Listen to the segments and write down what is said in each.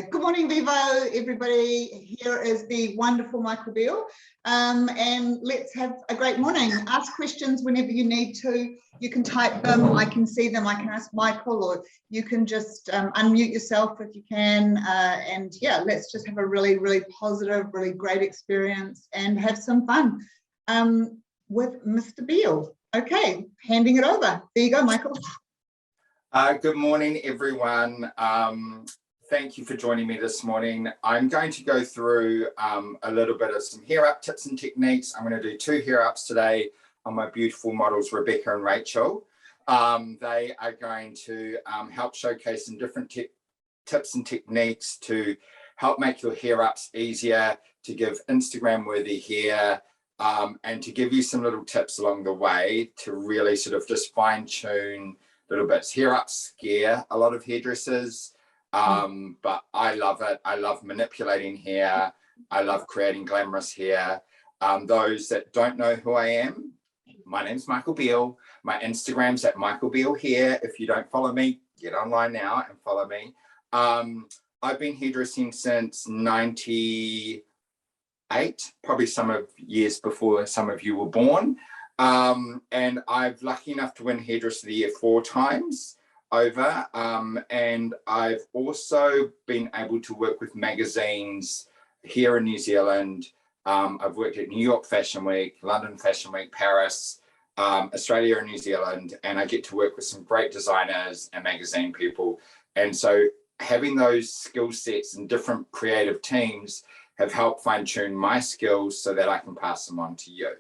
Good morning, Vivo, everybody. Here is the wonderful Michael Beel. And let's have a great morning. Ask questions whenever you need to. You can type them, I can see them, I can ask Michael, or you can just unmute yourself if you can. And yeah, let's just have a really, really positive, really great experience and have some fun with Mr. Beel. Okay, handing it over. There you go, Michael. Good morning, everyone. Thank you for joining me this morning. I'm going to go through a little bit of some hair up tips and techniques. I'm going to do 2 hair ups today on my beautiful models, Rebecca and Rachel. They are going to help showcase some different tips and techniques to help make your hair ups easier, to give Instagram worthy hair, and to give you some little tips along the way to really sort of just fine tune little bits. Hair ups scare a lot of hairdressers. But I love it. I love manipulating hair. I love creating glamorous hair. Those that don't know who I am, my name's Michael Beel. My Instagram's at Michael Beel Hair. If you don't follow me, get online now and follow me. I've been hairdressing since 98, probably some of years before some of you were born. And I've lucky enough to win Hairdresser of the Year 4 times over, and I've also been able to work with magazines here in New Zealand. I've worked at New York Fashion Week, London Fashion Week, Paris, Australia and New Zealand, and I get to work with some great designers and magazine people. And so having those skill sets and different creative teams have helped fine tune my skills so that I can pass them on to you.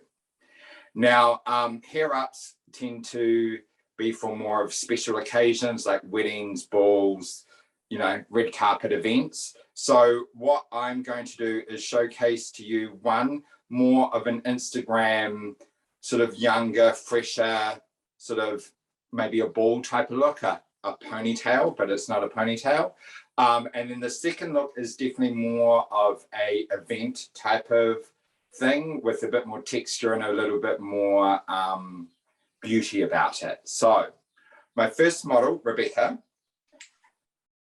Now, hair ups tend to be for more of special occasions like weddings, balls, you know, red carpet events. So what I'm going to do is showcase to you one more of an Instagram sort of younger, fresher, sort of maybe a ball type of look, a ponytail, but it's not a ponytail. And then the second look is definitely more of a event type of thing with a bit more texture and a little bit more beauty about it. So my first model, Rebecca,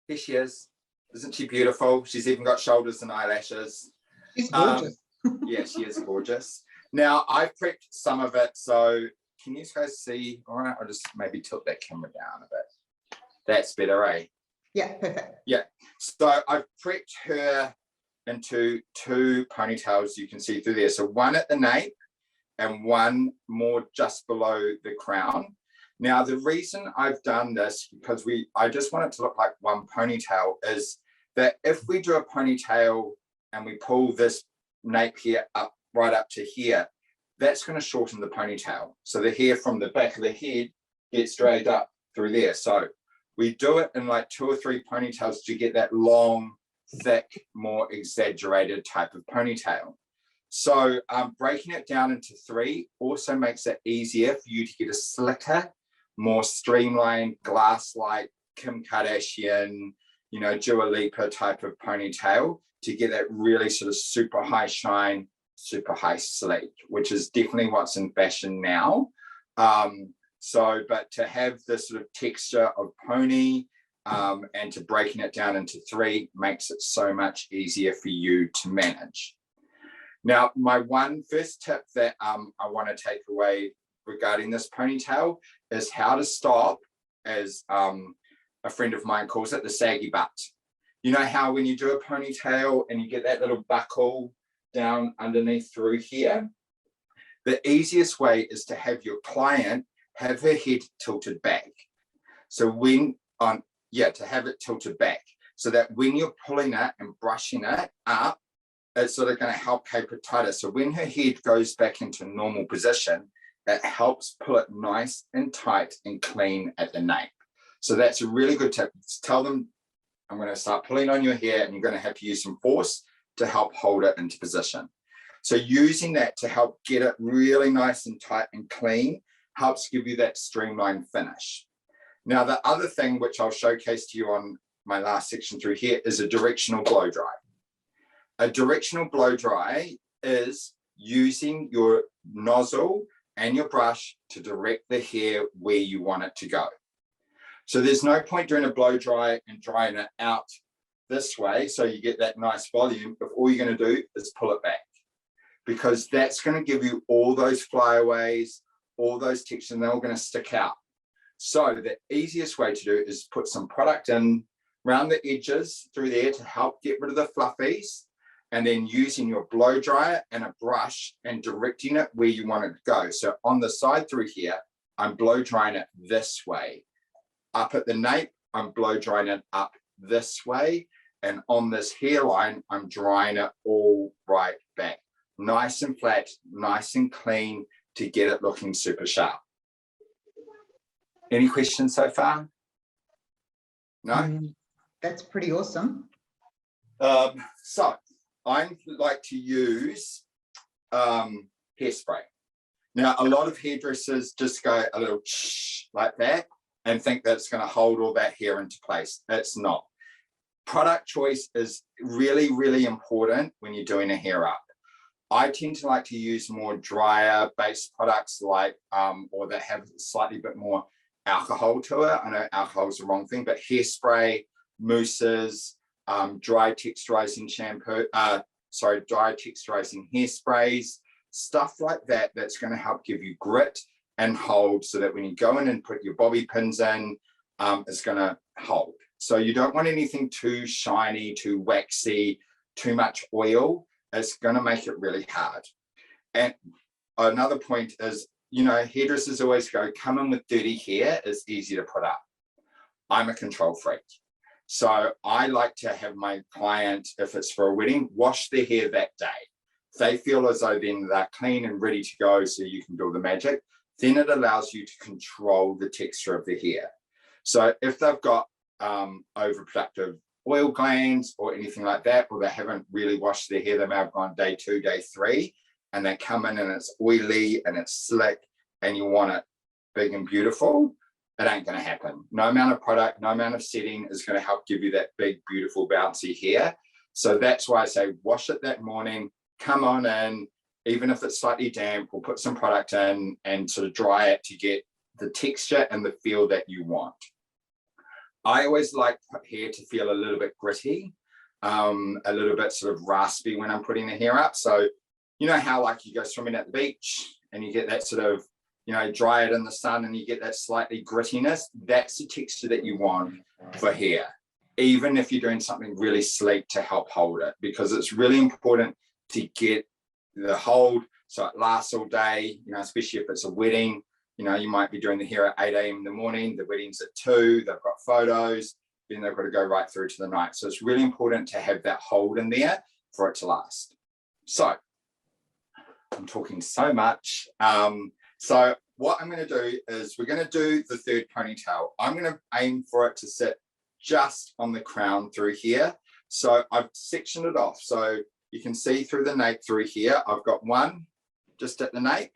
here she is. Isn't she beautiful? She's even got shoulders and eyelashes. She's gorgeous. Yeah, she is gorgeous. Now I've prepped some of it, so can you guys see? All right, I'll just maybe tilt that camera down a bit. That's better, eh? Yeah, perfect. Yeah, so I've prepped her into 2 ponytails you can see through there. So one at the nape and one more just below the crown. Now, the reason I've done this, because I just want it to look like one ponytail, is that if we do a ponytail and we pull this nape here up, right up to here, that's going to shorten the ponytail. So the hair from the back of the head gets dragged up through there. So we do it in like 2 or 3 ponytails to get that long, thick, more exaggerated type of ponytail. So breaking it down into 3 also makes it easier for you to get a slicker, more streamlined, glass-like Kim Kardashian, you know, Dua Lipa type of ponytail to get that really sort of super high shine, super high sleek, which is definitely what's in fashion now. But to have this sort of texture of pony and to breaking it down into 3 makes it so much easier for you to manage. Now, my first tip that I want to take away regarding this ponytail is how to stop, as a friend of mine calls it, the saggy butt. You know how when you do a ponytail and you get that little buckle down underneath through here? The easiest way is to have your client have her head tilted back. So to have it tilted back so that when you're pulling it and brushing it up, it's sort of going to help keep it tighter. So when her head goes back into normal position, it helps pull it nice and tight and clean at the nape. So that's a really good tip. Tell them, I'm going to start pulling on your hair and you're going to have to use some force to help hold it into position. So using that to help get it really nice and tight and clean helps give you that streamlined finish. Now, the other thing which I'll showcase to you on my last section through here is a directional blow dry. A directional blow dry is using your nozzle and your brush to direct the hair where you want it to go. So there's no point doing a blow dry and drying it out this way, so you get that nice volume, if all you're going to do is pull it back, because that's going to give you all those flyaways, all those textures, and they're all going to stick out. So the easiest way to do it is put some product in around the edges through there to help get rid of the fluffies, and then using your blow dryer and a brush and directing it where you want it to go. So on the side through here, I'm blow drying it this way. Up at the nape, I'm blow drying it up this way. And on this hairline, I'm drying it all right back. Nice and flat, nice and clean to get it looking super sharp. Any questions so far? No? That's pretty awesome. So I like to use hairspray. Now, a lot of hairdressers just go a little like that and think that's going to hold all that hair into place. It's not. Product choice is really, really important when you're doing a hair up. I tend to like to use more drier based products like, or that have slightly bit more alcohol to it. I know alcohol is the wrong thing, but hairspray, mousses, dry texturizing shampoo, dry texturizing hairsprays, stuff like that, that's going to help give you grit and hold, so that when you go in and put your bobby pins in, it's going to hold. So you don't want anything too shiny, too waxy, too much oil. It's going to make it really hard. And another point is, you know, hairdressers always go, come in with dirty hair, it's easy to put up. I'm a control freak. So I like to have my client, if it's for a wedding, wash their hair that day. If they feel as though then they're clean and ready to go so you can do the magic, then it allows you to control the texture of the hair. So if they've got overproductive oil glands or anything like that, or they haven't really washed their hair, they may have gone day 2, day 3, and they come in and it's oily and it's slick and you want it big and beautiful, it ain't going to happen. No amount of product, no amount of setting is going to help give you that big, beautiful, bouncy hair. So that's why I say wash it that morning, come on in, even if it's slightly damp, we'll put some product in and sort of dry it to get the texture and the feel that you want. I always like hair to feel a little bit gritty, a little bit sort of raspy when I'm putting the hair up. So you know how like you go swimming at the beach and you get that sort of, you know, dry it in the sun and you get that slightly grittiness. That's the texture that you want for hair, even if you're doing something really sleek to help hold it, because it's really important to get the hold so it lasts all day, you know, especially if it's a wedding. You know, you might be doing the hair at 8 a.m. in the morning, the wedding's at 2, they've got photos, then they've got to go right through to the night. So it's really important to have that hold in there for it to last. So I'm talking so much. So what I'm going to do is we're going to do the third ponytail. I'm going to aim for it to sit just on the crown through here. So I've sectioned it off. So you can see through the nape through here, I've got one just at the nape.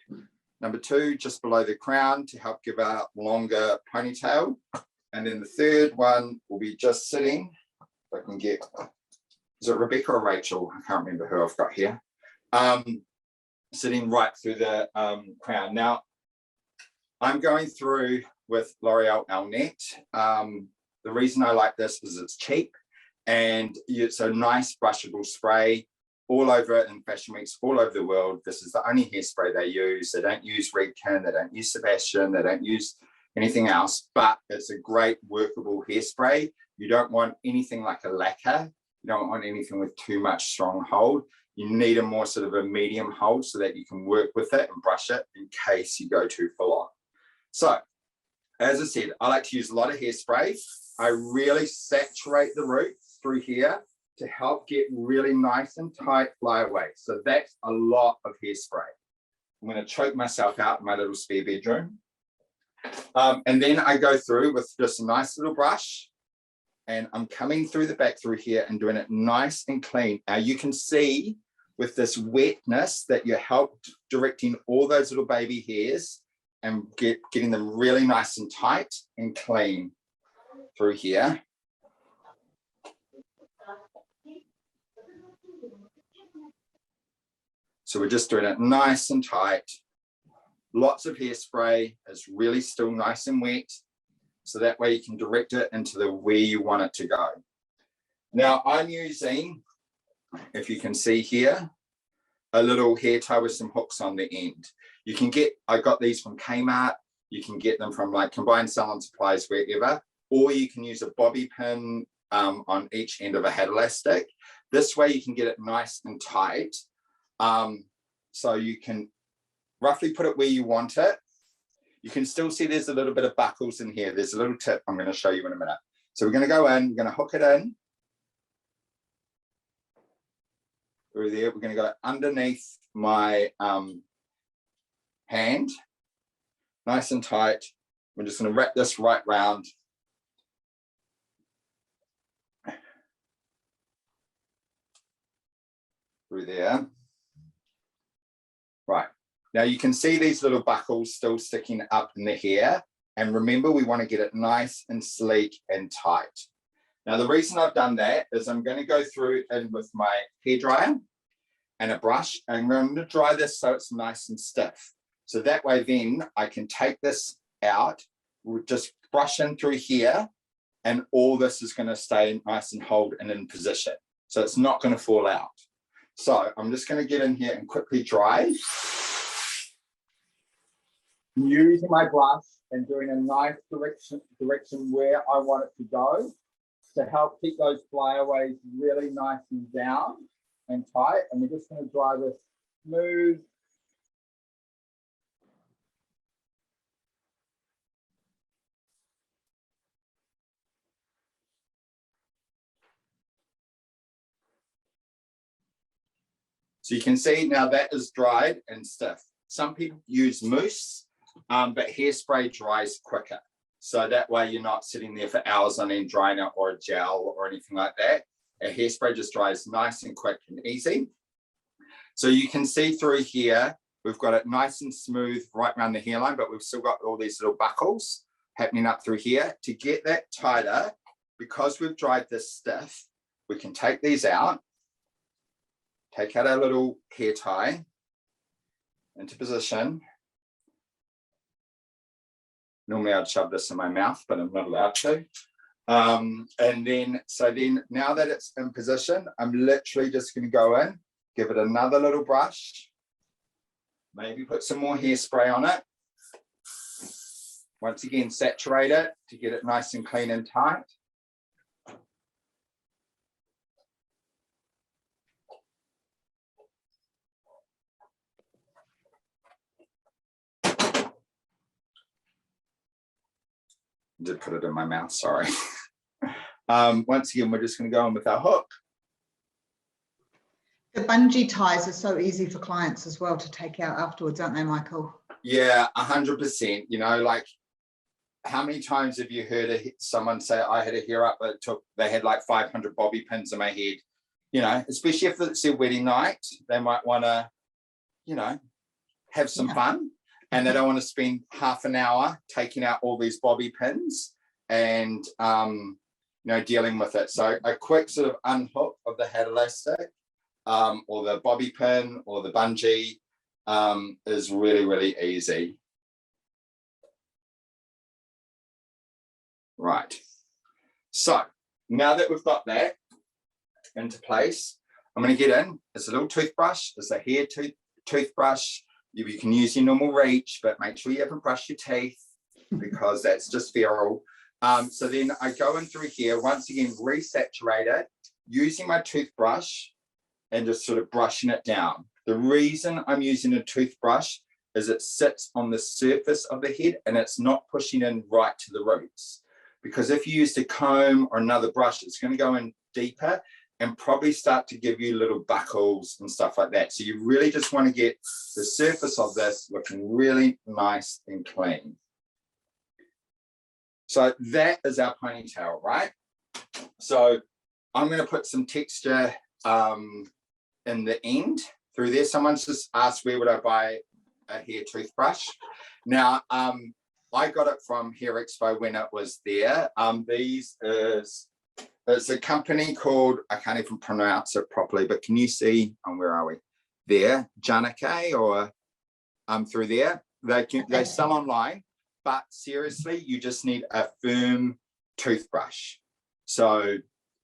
Number 2, just below the crown to help give a longer ponytail. And then the third one will be just sitting, if I can get, is it Rebecca or Rachel? I can't remember who I've got here. Sitting right through the crown. Now, I'm going through with L'Oreal Elnett. The reason I like this is it's cheap and it's a nice brushable spray. All over it in fashion weeks all over the world. This is the only hairspray they use. They don't use Redken, they don't use Sebastian, they don't use anything else, but it's a great workable hairspray. You don't want anything like a lacquer. You don't want anything with too much strong hold. You need a more sort of a medium hold so that you can work with it and brush it in case you go too full on. So, as I said, I like to use a lot of hairspray. I really saturate the root through here to help get really nice and tight flyaways. So that's a lot of hairspray. I'm going to choke myself out in my little spare bedroom. And then I go through with just a nice little brush and I'm coming through the back through here and doing it nice and clean. Now you can see with this wetness that you helped directing all those little baby hairs and getting them really nice and tight and clean through here. So we're just doing it nice and tight. Lots of hairspray. It's really still nice and wet. So that way you can direct it into the where you want it to go. Now I'm using, if you can see here, a little hair tie with some hooks on the end. You can get, I got these from Kmart. You can get them from like Combined Salon Supplies, wherever, or you can use a bobby pin on each end of a hat elastic. This way you can get it nice and tight. So you can roughly put it where you want it. You can still see there's a little bit of buckles in here. There's a little tip I'm going to show you in a minute. So we're going to go in, we're going to hook it in. Through there, we're going to go underneath my hand, nice and tight. We're just going to wrap this right round. Through there. Right. Now you can see these little buckles still sticking up in the hair. And remember, we want to get it nice and sleek and tight. Now, the reason I've done that is I'm going to go through in with my hairdryer and a brush, and I'm going to dry this so it's nice and stiff. So that way then I can take this out, we'll just brush in through here, and all this is going to stay nice and hold and in position. So it's not going to fall out. So I'm just going to get in here and quickly dry. Using my brush and doing a nice direction where I want it to go to help keep those flyaways really nice and down and tight. And we're just going to dry this smooth. So you can see now that is dried and stiff. Some people use mousse, but hairspray dries quicker. So that way you're not sitting there for hours on end drying it, or a gel or anything like that. A hairspray just dries nice and quick and easy. So you can see through here, we've got it nice and smooth right around the hairline, but we've still got all these little buckles happening up through here. To get that tighter, because we've dried this stiff, we can take these out, take out our little hair tie into position. Normally I'd shove this in my mouth, but I'm not allowed to. And then, so then now that it's in position, I'm literally just going to go in, give it another little brush, maybe put some more hairspray on it. Once again, saturate it to get it nice and clean and tight. Did put it in my mouth, sorry. Once again, we're just going to go in with our hook. The bungee ties are so easy for clients as well to take out afterwards, aren't they, Michael? Yeah, 100%. You know, like, how many times have you heard someone say, I had a hair up, but they had like 500 bobby pins in my head? You know, especially if it's their wedding night, they might want to, you know, have some fun. And they don't want to spend half an hour taking out all these bobby pins and, you know, dealing with it. So a quick sort of unhook of the hat elastic or the bobby pin or the bungee is really, really easy. Right. So now that we've got that into place, I'm going to get in. It's a little toothbrush. It's a hair toothbrush. You can use your normal reach, but make sure you haven't brushed your teeth because that's just feral. So then I go in through here, once again, resaturate it, using my toothbrush and just sort of brushing it down. The reason I'm using a toothbrush is it sits on the surface of the head and it's not pushing in right to the roots. Because if you used a comb or another brush, it's going to go in deeper and probably start to give you little buckles and stuff like that. So you really just want to get the surface of this looking really nice and clean. So that is our ponytail, right? So I'm going to put some texture in the end through there. Someone's just asked, where would I buy a hair toothbrush? Now, I got it from Hair Expo when it was there. It's a company called, I can't even pronounce it properly, but can you see, where are we? There, Janake, or through there. They sell online, but seriously, you just need a firm toothbrush. So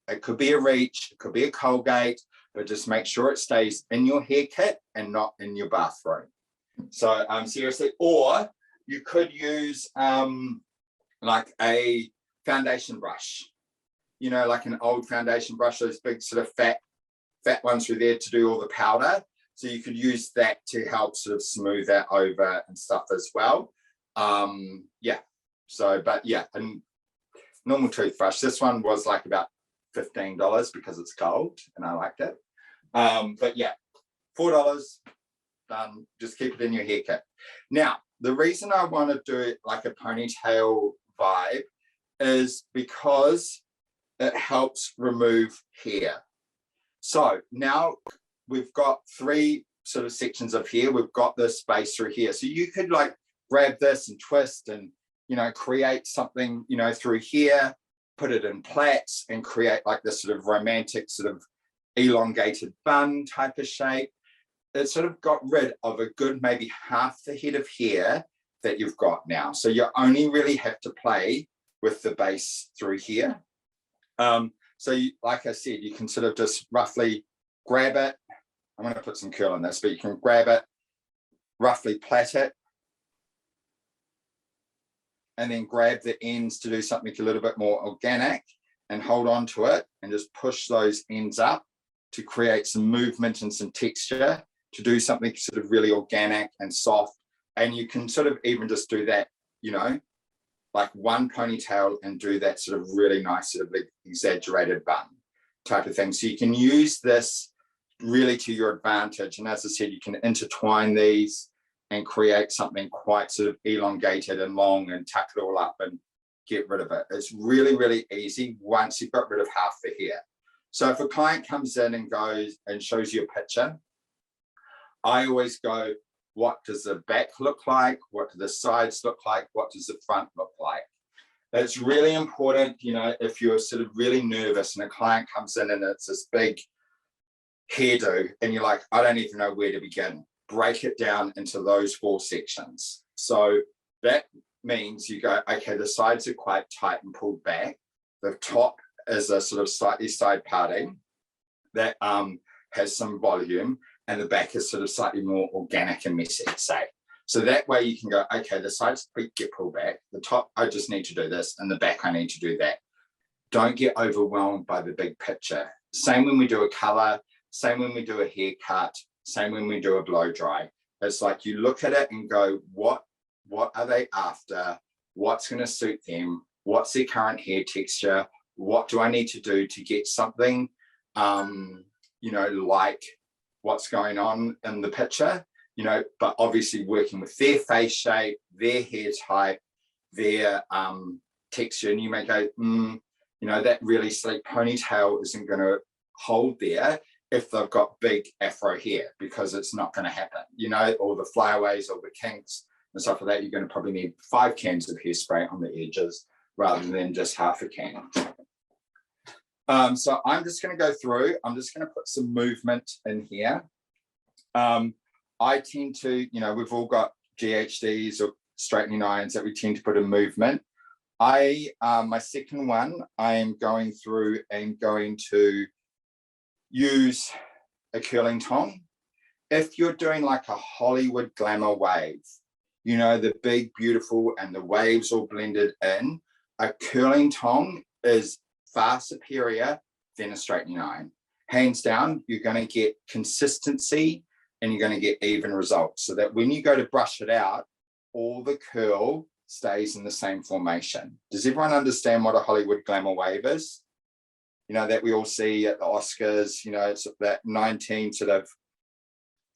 It could be a Reach, it could be a Colgate, but just make sure it stays in your hair kit and not in your bathroom. So seriously, or you could use like a foundation brush, you know, like an old foundation brush, those big sort of fat ones through there to do all the powder. So you could use that to help sort of smooth that over and stuff as well. Yeah, so, but yeah, a normal toothbrush. This one was like about $15 because it's gold and I liked it. But yeah, $4, done. Just keep it in your hair kit. Now, the reason I want to do it like a ponytail vibe is because it helps remove hair. So now we've got 3 sort of sections of hair. We've got this space through here. So you could like grab this and twist and, you know, create something, you know, through here, put it in plaits and create like this sort of romantic sort of elongated bun type of shape. It sort of got rid of a good maybe half the head of hair that you've got now. So you only really have to play with the base through here. So you, like I said, you can sort of just roughly grab it. I'm going to put some curl in this, but you can grab it, roughly plait it, and then grab the ends to do something a little bit more organic and hold on to it and just push those ends up to create some movement and some texture to do something sort of really organic and soft. And you can sort of even just do that, you know, like one ponytail and do that sort of really nice sort of exaggerated bun type of thing. So you can use this really to your advantage. And as I said, you can intertwine these and create something quite sort of elongated and long and tuck it all up and get rid of it. It's really, really easy once you've got rid of half the hair. So if a client comes in and goes and shows you a picture, I always go, what does the back look like? What do the sides look like? What does the front look like? It's really important, you know, if you're sort of really nervous and a client comes in and it's this big hairdo and you're like, I don't even know where to begin. Break it down into those 4 sections. So that means you go, okay, the sides are quite tight and pulled back. The top is a sort of slightly side parting that has some volume, and the back is sort of slightly more organic and messy, say. So that way you can go, okay, the sides get pulled back, the top, I just need to do this, and the back, I need to do that. Don't get overwhelmed by the big picture. Same when we do a color, same when we do a haircut, same when we do a blow dry. It's like you look at it and go, what are they after? What's going to suit them? What's their current hair texture? What do I need to do to get something, you know, like what's going on in the picture, you know, but obviously working with their face shape, their hair type, their texture. And you may go, you know, that really sleek ponytail isn't going to hold there if they've got big afro hair, because it's not going to happen, you know, or the flyaways or the kinks and stuff like that. You're going to probably need 5 cans of hairspray on the edges rather than just half a can. So I'm just going to go through, I'm just going to put some movement in here. I tend to, you know, we've all got GHDs or straightening irons that we tend to put in movement. My second one, I am going through and going to use a curling tong. If you're doing like a Hollywood glamour wave, you know, the big, beautiful, and the waves all blended in, a curling tong is far superior than a straightening iron. Hands down, you're going to get consistency and you're going to get even results, so that when you go to brush it out, all the curl stays in the same formation. Does everyone understand what a Hollywood glamour wave is? You know, that we all see at the Oscars, you know, it's that 19 sort of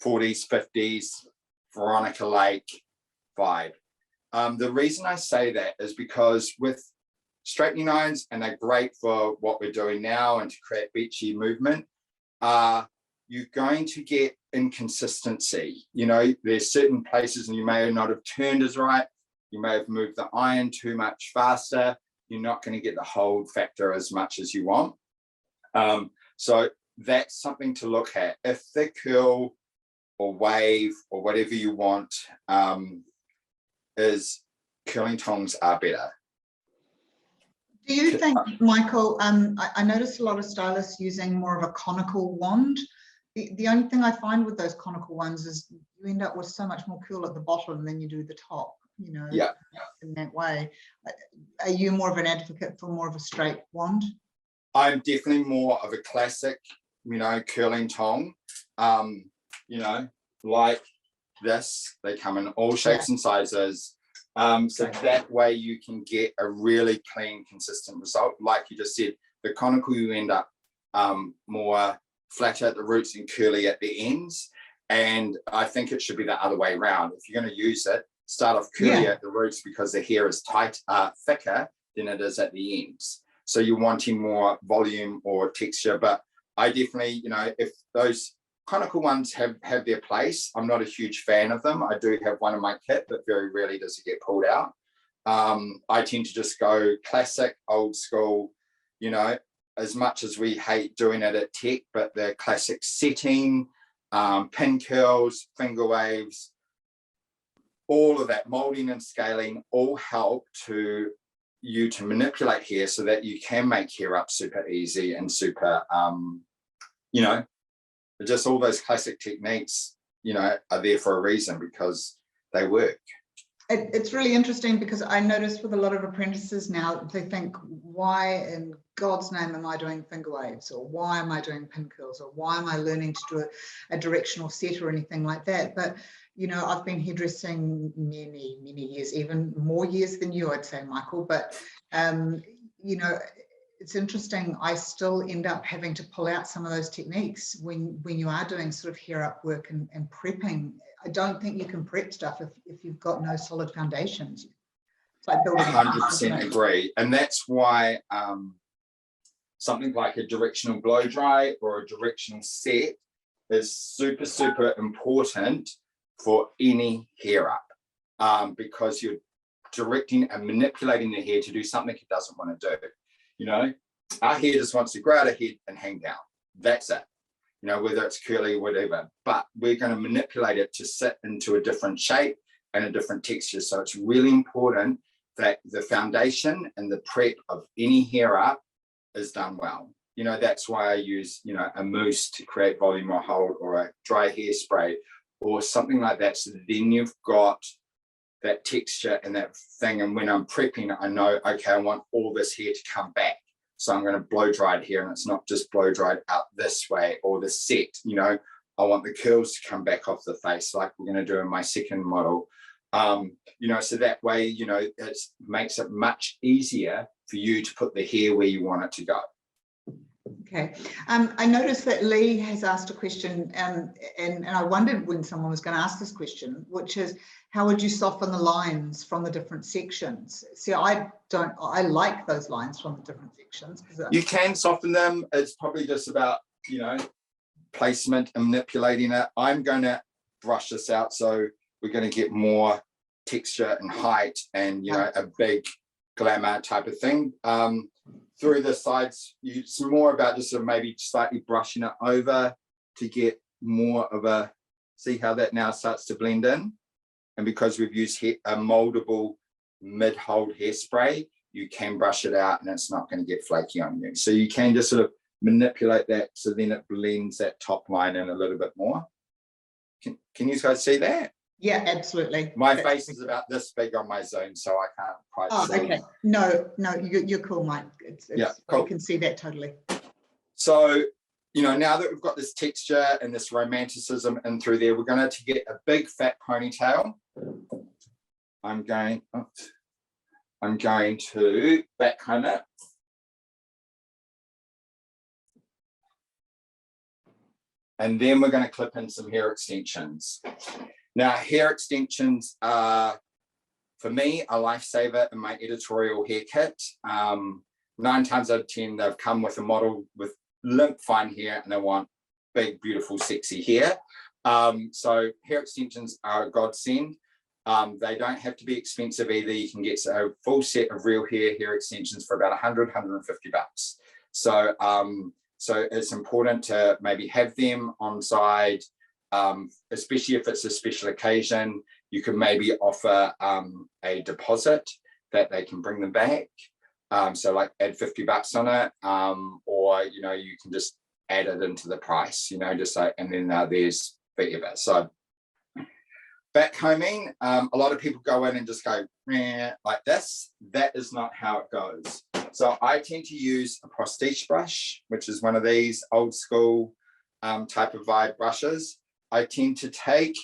40s, 50s, Veronica Lake vibe. The reason I say that is because with straightening irons, and they're great for what we're doing now and to create beachy movement, you're going to get inconsistency. You know, there's certain places and you may not have turned as right, you may have moved the iron too much faster, you're not going to get the hold factor as much as you want. So that's something to look at. If the curl or wave or whatever you want is, curling tongs are better. Do you think, Michael, I noticed a lot of stylists using more of a conical wand. The only thing I find with those conical ones is you end up with so much more curl at the bottom than you do the top, you know, Yeah. in that way. Are you more of an advocate for more of a straight wand? I'm definitely more of a classic, you know, curling tong, you know, like this. They come in all shapes and sizes. So that way you can get a really clean, consistent result. Like you just said, the conical, you end up more flatter at the roots and curly at the ends. And I think it should be the other way around. If you're going to use it, start off curly at the roots because the hair is thicker than it is at the ends. So you're wanting more volume or texture. But I definitely, you know, if those conical ones have their place, I'm not a huge fan of them. I do have one in my kit, but very rarely does it get pulled out. I tend to just go classic, old school, you know, as much as we hate doing it at Tech, but the classic setting, pin curls, finger waves, all of that molding and scaling all help to you to manipulate hair so that you can make hair up super easy and super, you know, just all those classic techniques, you know, are there for a reason because they work. It's really interesting because I notice with a lot of apprentices now, they think, why in God's name am I doing finger waves? Or why am I doing pin curls? Or why am I learning to do a directional set or anything like that? But, you know, I've been hairdressing many, many years, even more years than you, I'd say, Michael. But, you know, it's interesting. I still end up having to pull out some of those techniques when you are doing sort of hair up work and prepping. I don't think you can prep stuff if you've got no solid foundations. It's like building 100% agree. And that's why something like a directional blow dry or a directional set is super, super important for any hair up because you're directing and manipulating the hair to do something it doesn't want to do. You know, our hair just wants to grow out ahead and hang down. That's it. You know, whether it's curly or whatever, but we're going to manipulate it to sit into a different shape and a different texture. So it's really important that the foundation and the prep of any hair up is done well. You know, that's why I use, you know, a mousse to create volume or hold, or a dry hairspray or something like that. So then you've got that texture and that thing. And when I'm prepping, I know, okay, I want all this hair to come back. So I'm going to blow dry it here, and it's not just blow dried out this way or the set, you know, I want the curls to come back off the face like we're going to do in my second model. You know, so that way, you know, it makes it much easier for you to put the hair where you want it to go. Okay. I noticed that Lee has asked a question, and I wondered when someone was going to ask this question, which is, how would you soften the lines from the different sections? See, I like those lines from the different sections. You can soften them. It's probably just about, you know, placement and manipulating it. I'm going to brush this out, so we're going to get more texture and height and, you know, a big glamour type of thing. Through the sides, it's more about just sort of maybe slightly brushing it over to get more of a, see how that now starts to blend in. And because we've used a moldable mid-hold hairspray, you can brush it out and it's not going to get flaky on you. So you can just sort of manipulate that so then it blends that top line in a little bit more. Can you guys see that? Yeah, absolutely. My face is about this big on my Zoom, so I can't quite see. Okay. No, you're cool, Mike. Yeah, cool. You can see that totally. So, you know, now that we've got this texture and this romanticism in through there, we're going to get a big fat ponytail. I'm going to backcomb it. And then we're going to clip in some hair extensions. Now, hair extensions are, for me, a lifesaver in my editorial hair kit. 9 times out of 10, they've come with a model with limp, fine hair, and they want big, beautiful, sexy hair. So hair extensions are a godsend. They don't have to be expensive either. You can get a full set of real hair extensions for about 100, 150 bucks. So, so it's important to maybe have them on side, especially if it's a special occasion. You can maybe offer a deposit that they can bring them back. So like add $50 on it, or, you know, you can just add it into the price, you know, just like, and then there's forever. So backcombing, a lot of people go in and just go like this. That is not how it goes. So I tend to use a prestige brush, which is one of these old school type of vibe brushes. I tend to take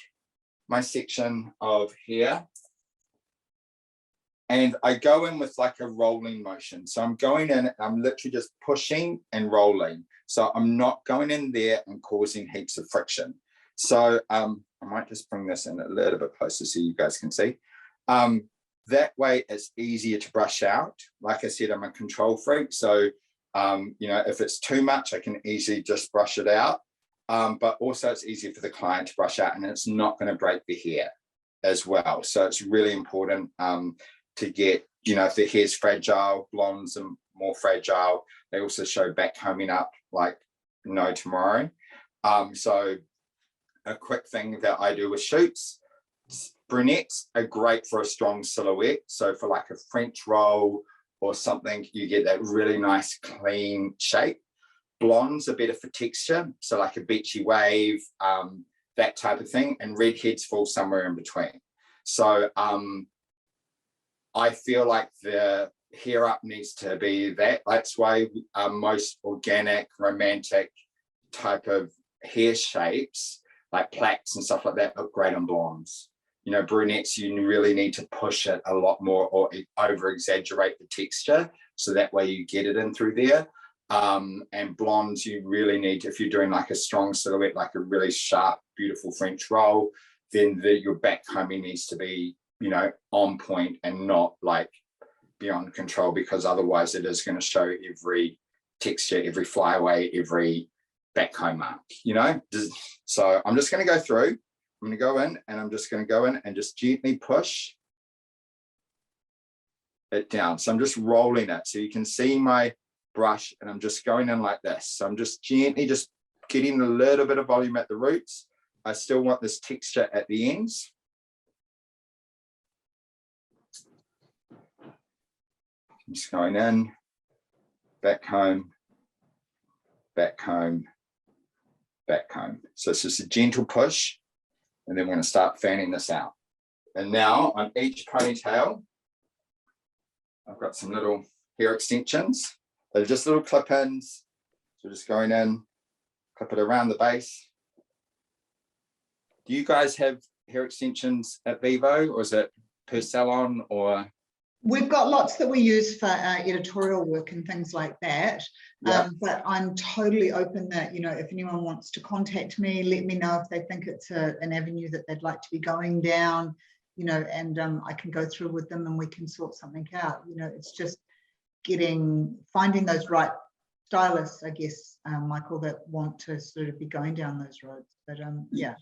my section of hair and I go in with like a rolling motion. So I'm going in, I'm literally just pushing and rolling. So I'm not going in there and causing heaps of friction. So I might just bring this in a little bit closer so you guys can see. That way it's easier to brush out. Like I said, I'm a control freak. So, you know, if it's too much, I can easily just brush it out. But also it's easier for the client to brush out and it's not going to break the hair as well. So it's really important to get, you know, if the hair's fragile, blondes are more fragile. They also show backcombing up like no tomorrow. So a quick thing that I do with shoots, brunettes are great for a strong silhouette. So for like a French roll or something, you get that really nice clean shape. Blondes are better for texture, so like a beachy wave, that type of thing, and redheads fall somewhere in between. So I feel like the hair up needs to be that. That's why most organic, romantic type of hair shapes, like plaits and stuff like that, look great on blondes. You know, brunettes, you really need to push it a lot more or over exaggerate the texture, so that way you get it in through there. And blondes, you really need to, if you're doing like a strong silhouette, like a really sharp, beautiful French roll, then your backcombing needs to be, you know, on point and not like beyond control, because otherwise it is going to show every texture, every flyaway, every backcomb mark, you know. So I'm just going to go through, I'm going to go in and I'm just going to go in and just gently push it down. So I'm just rolling it so you can see my brush, and I'm just going in like this. So I'm just gently just getting a little bit of volume at the roots. I still want this texture at the ends. I'm just going in, back comb, back comb, back comb. So it's just a gentle push, and then we're going to start fanning this out. And now on each ponytail, I've got some little hair extensions. They're just little clip-ins. So just going in, clip it around the base. Do you guys have hair extensions at Vivo, or is it per salon, or? We've got lots that we use for editorial work and things like that. Yeah. But I'm totally open that, you know, if anyone wants to contact me, let me know if they think it's an avenue that they'd like to be going down, you know, and I can go through with them and we can sort something out. You know, it's just finding those right stylists, I guess, Michael, that want to sort of be going down those roads. But yeah.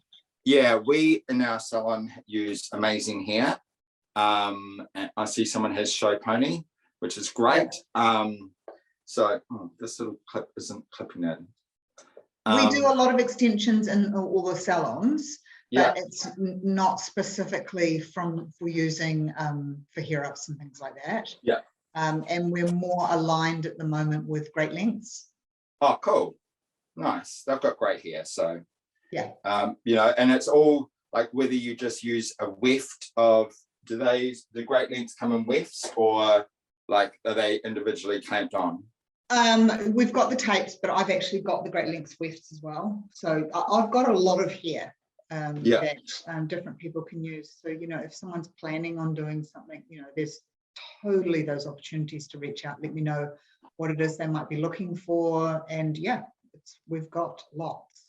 Yeah, we in our salon use amazing hair. And I see someone has Show Pony, which is great. So this little clip isn't clipping in. We do a lot of extensions in all the salons, but it's not specifically for using for hair ups and things like that. Yeah. And we're more aligned at the moment with Great Lengths. Oh, cool. Nice. They've got great hair. So yeah. You know, and it's all like whether you just use a weft of, do the Great Lengths come in wefts, or like are they individually clamped on? We've got the tapes, but I've actually got the Great Lengths wefts as well. So I've got a lot of hair that different people can use. So, you know, if someone's planning on doing something, you know, there's totally those opportunities to reach out, let me know what it is they might be looking for. And yeah, we've got lots.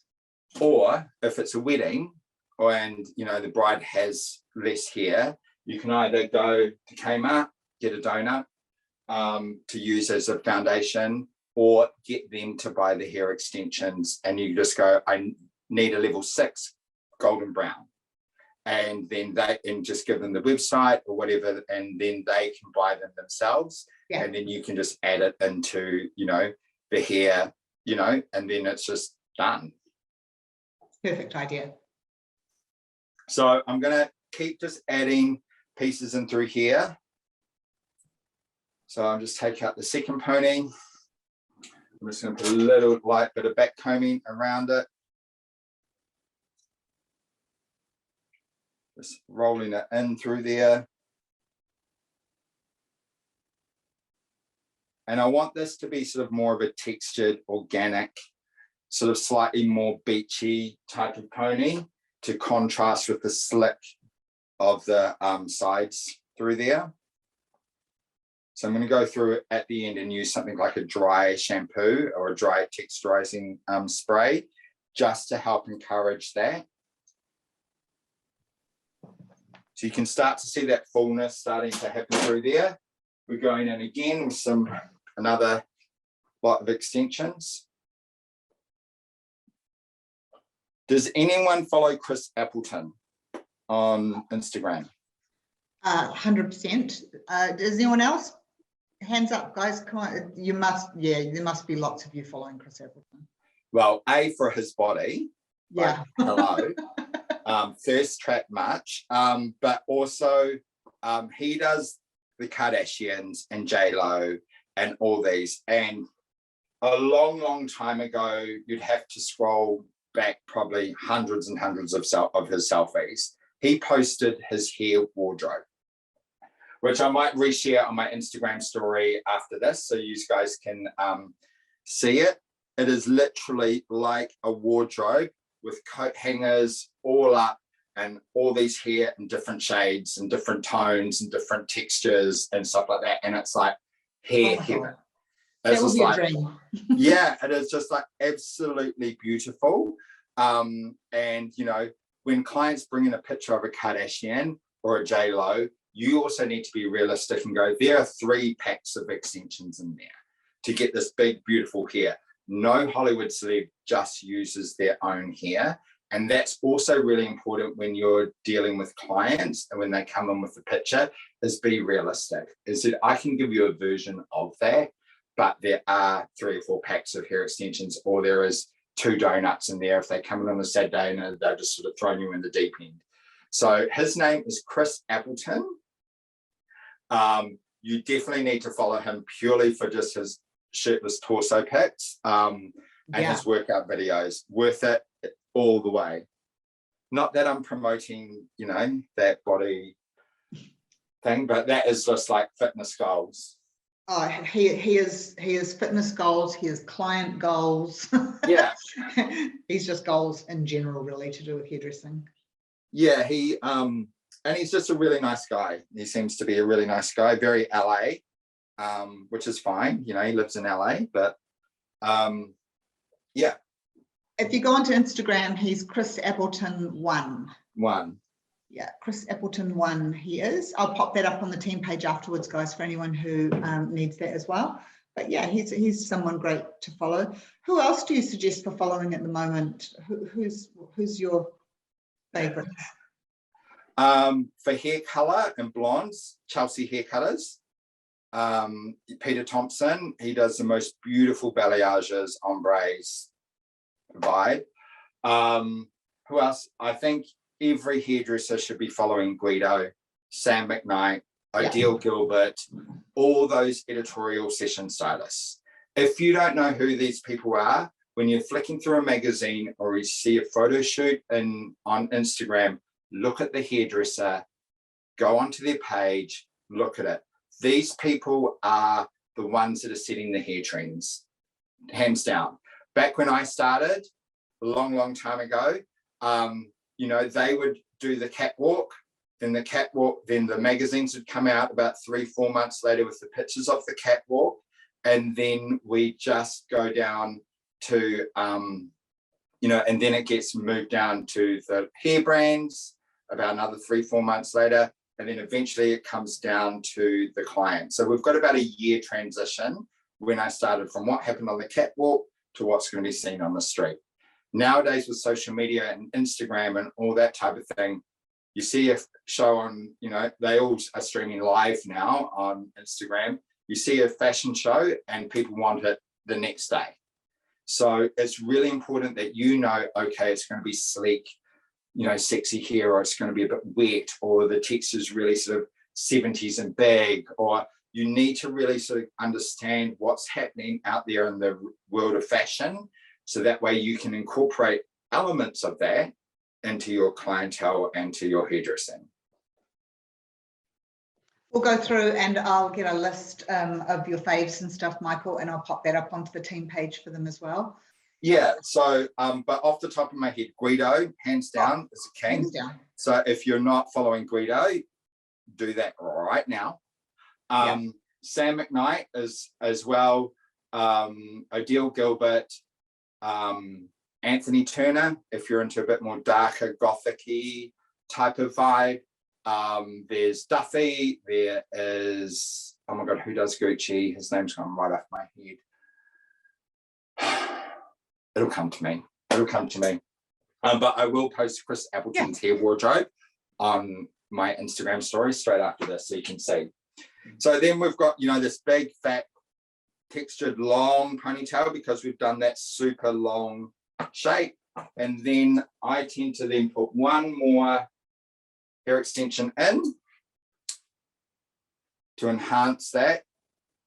Or if it's a wedding and, you know, the bride has less hair, you can either go to Kmart, get a donut to use as a foundation, or get them to buy the hair extensions, and you just go, I need a level 6 golden brown, and then just give them the website or whatever, and then they can buy them themselves. And then you can just add it into, you know, the hair, you know, and then it's just done. Perfect idea. So I'm going to keep just adding pieces in through here. So I'm just take out the second pony. I'm just going to put a little light bit of backcombing around it. Just rolling it in through there. And I want this to be sort of more of a textured, organic, sort of slightly more beachy type of pony to contrast with the slick of the sides through there. So I'm going to go through it at the end and use something like a dry shampoo or a dry texturizing spray just to help encourage that. So you can start to see that fullness starting to happen through there. We're going in again with another lot of extensions. Does anyone follow Chris Appleton on Instagram? 100%. Does anyone else? Hands up, guys. Come on. You must, yeah, there must be lots of you following Chris Appleton. Well, A, for his body. Yeah. Hello. Thirst trap much. But also he does the Kardashians and J-Lo and all these. And a long, long time ago, you'd have to scroll back probably hundreds and hundreds of his selfies. He posted his hair wardrobe, which I might reshare on my Instagram story after this, so you guys can see it. It is literally like a wardrobe with coat hangers all up and all these hair in different shades and different tones and different textures and stuff like that. And it's like hair heaven. It's just like, yeah, it is just like absolutely beautiful. And, you know, when clients bring in a picture of a Kardashian or a J-Lo, you also need to be realistic and go, there are 3 packs of extensions in there to get this big, beautiful hair. No Hollywood celeb just uses their own hair. And that's also really important when you're dealing with clients and when they come in with the picture, is be realistic. Is that I can give you a version of that, but there are 3 or 4 packs of hair extensions, or there is 2 donuts in there if they come in on a sad day and they're just sort of throwing you in the deep end. So his name is Chris Appleton. You definitely need to follow him purely for just his shirtless torso pics and his workout videos. Worth it all the way. Not that I'm promoting, you know, that body thing, but that is just like fitness goals. Oh, he is fitness goals, he has client goals. Yeah. He's just goals in general, really, to do with hairdressing. Yeah, he and he's just a really nice guy. He seems to be a really nice guy, very LA, which is fine. You know, he lives in LA, but yeah. If you go onto Instagram, he's Chris Appleton 1. Yeah, Chris Appleton 1 he is. I'll pop that up on the team page afterwards, guys, for anyone who needs that as well. But yeah, he's someone great to follow. Who else do you suggest for following at the moment? Who's your favourite? For hair colour and blondes, Chelsea Hair Cutters. Peter Thompson, he does the most beautiful balayages, ombres vibe. Who else? I think every hairdresser should be following Guido, Sam McKnight, Odile Gilbert, all those editorial session stylists. If you don't know who these people are, when you're flicking through a magazine or you see a photo shoot on Instagram, look at the hairdresser, go onto their page, look at it. These people are the ones that are setting the hair trends, hands down. Back when I started, a long, long time ago, you know, they would do the catwalk, then the magazines would come out about 3-4 months later with the pictures of the catwalk. And then we just go down to, you know, and then it gets moved down to the hair brands about another 3-4 months later. And then eventually it comes down to the client. So we've got about a year transition when I started from what happened on the catwalk to what's going to be seen on the street. Nowadays with social media and Instagram and all that type of thing, you see a show on, you know, they all are streaming live now on Instagram. You see a fashion show and people want it the next day. So it's really important that you know, okay, it's going to be sleek, you know, sexy hair, or it's going to be a bit wet, or the texture is really sort of 70s and big, or you need to really sort of understand what's happening out there in the world of fashion, so that way you can incorporate elements of that into your clientele and to your hairdressing. We'll go through and I'll get a list of your faves and stuff, Michael, and I'll pop that up onto the team page for them as well. Yeah, so, but off the top of my head, Guido, hands down, is a king. Hands down. So if you're not following Guido, do that right now. Sam McKnight is as well, Odile Gilbert, Anthony Turner, if you're into a bit more darker gothic-y type of vibe. There's Duffy, there is, oh my God, who does Gucci? His name's gone right off my head. It'll come to me. It'll come to me. But I will post Chris Appleton's hair wardrobe on my Instagram story straight after this, so you can see. So then we've got, you know, this big, fat, textured, long ponytail, because we've done that super long shape. And then I tend to then put one more hair extension in to enhance that.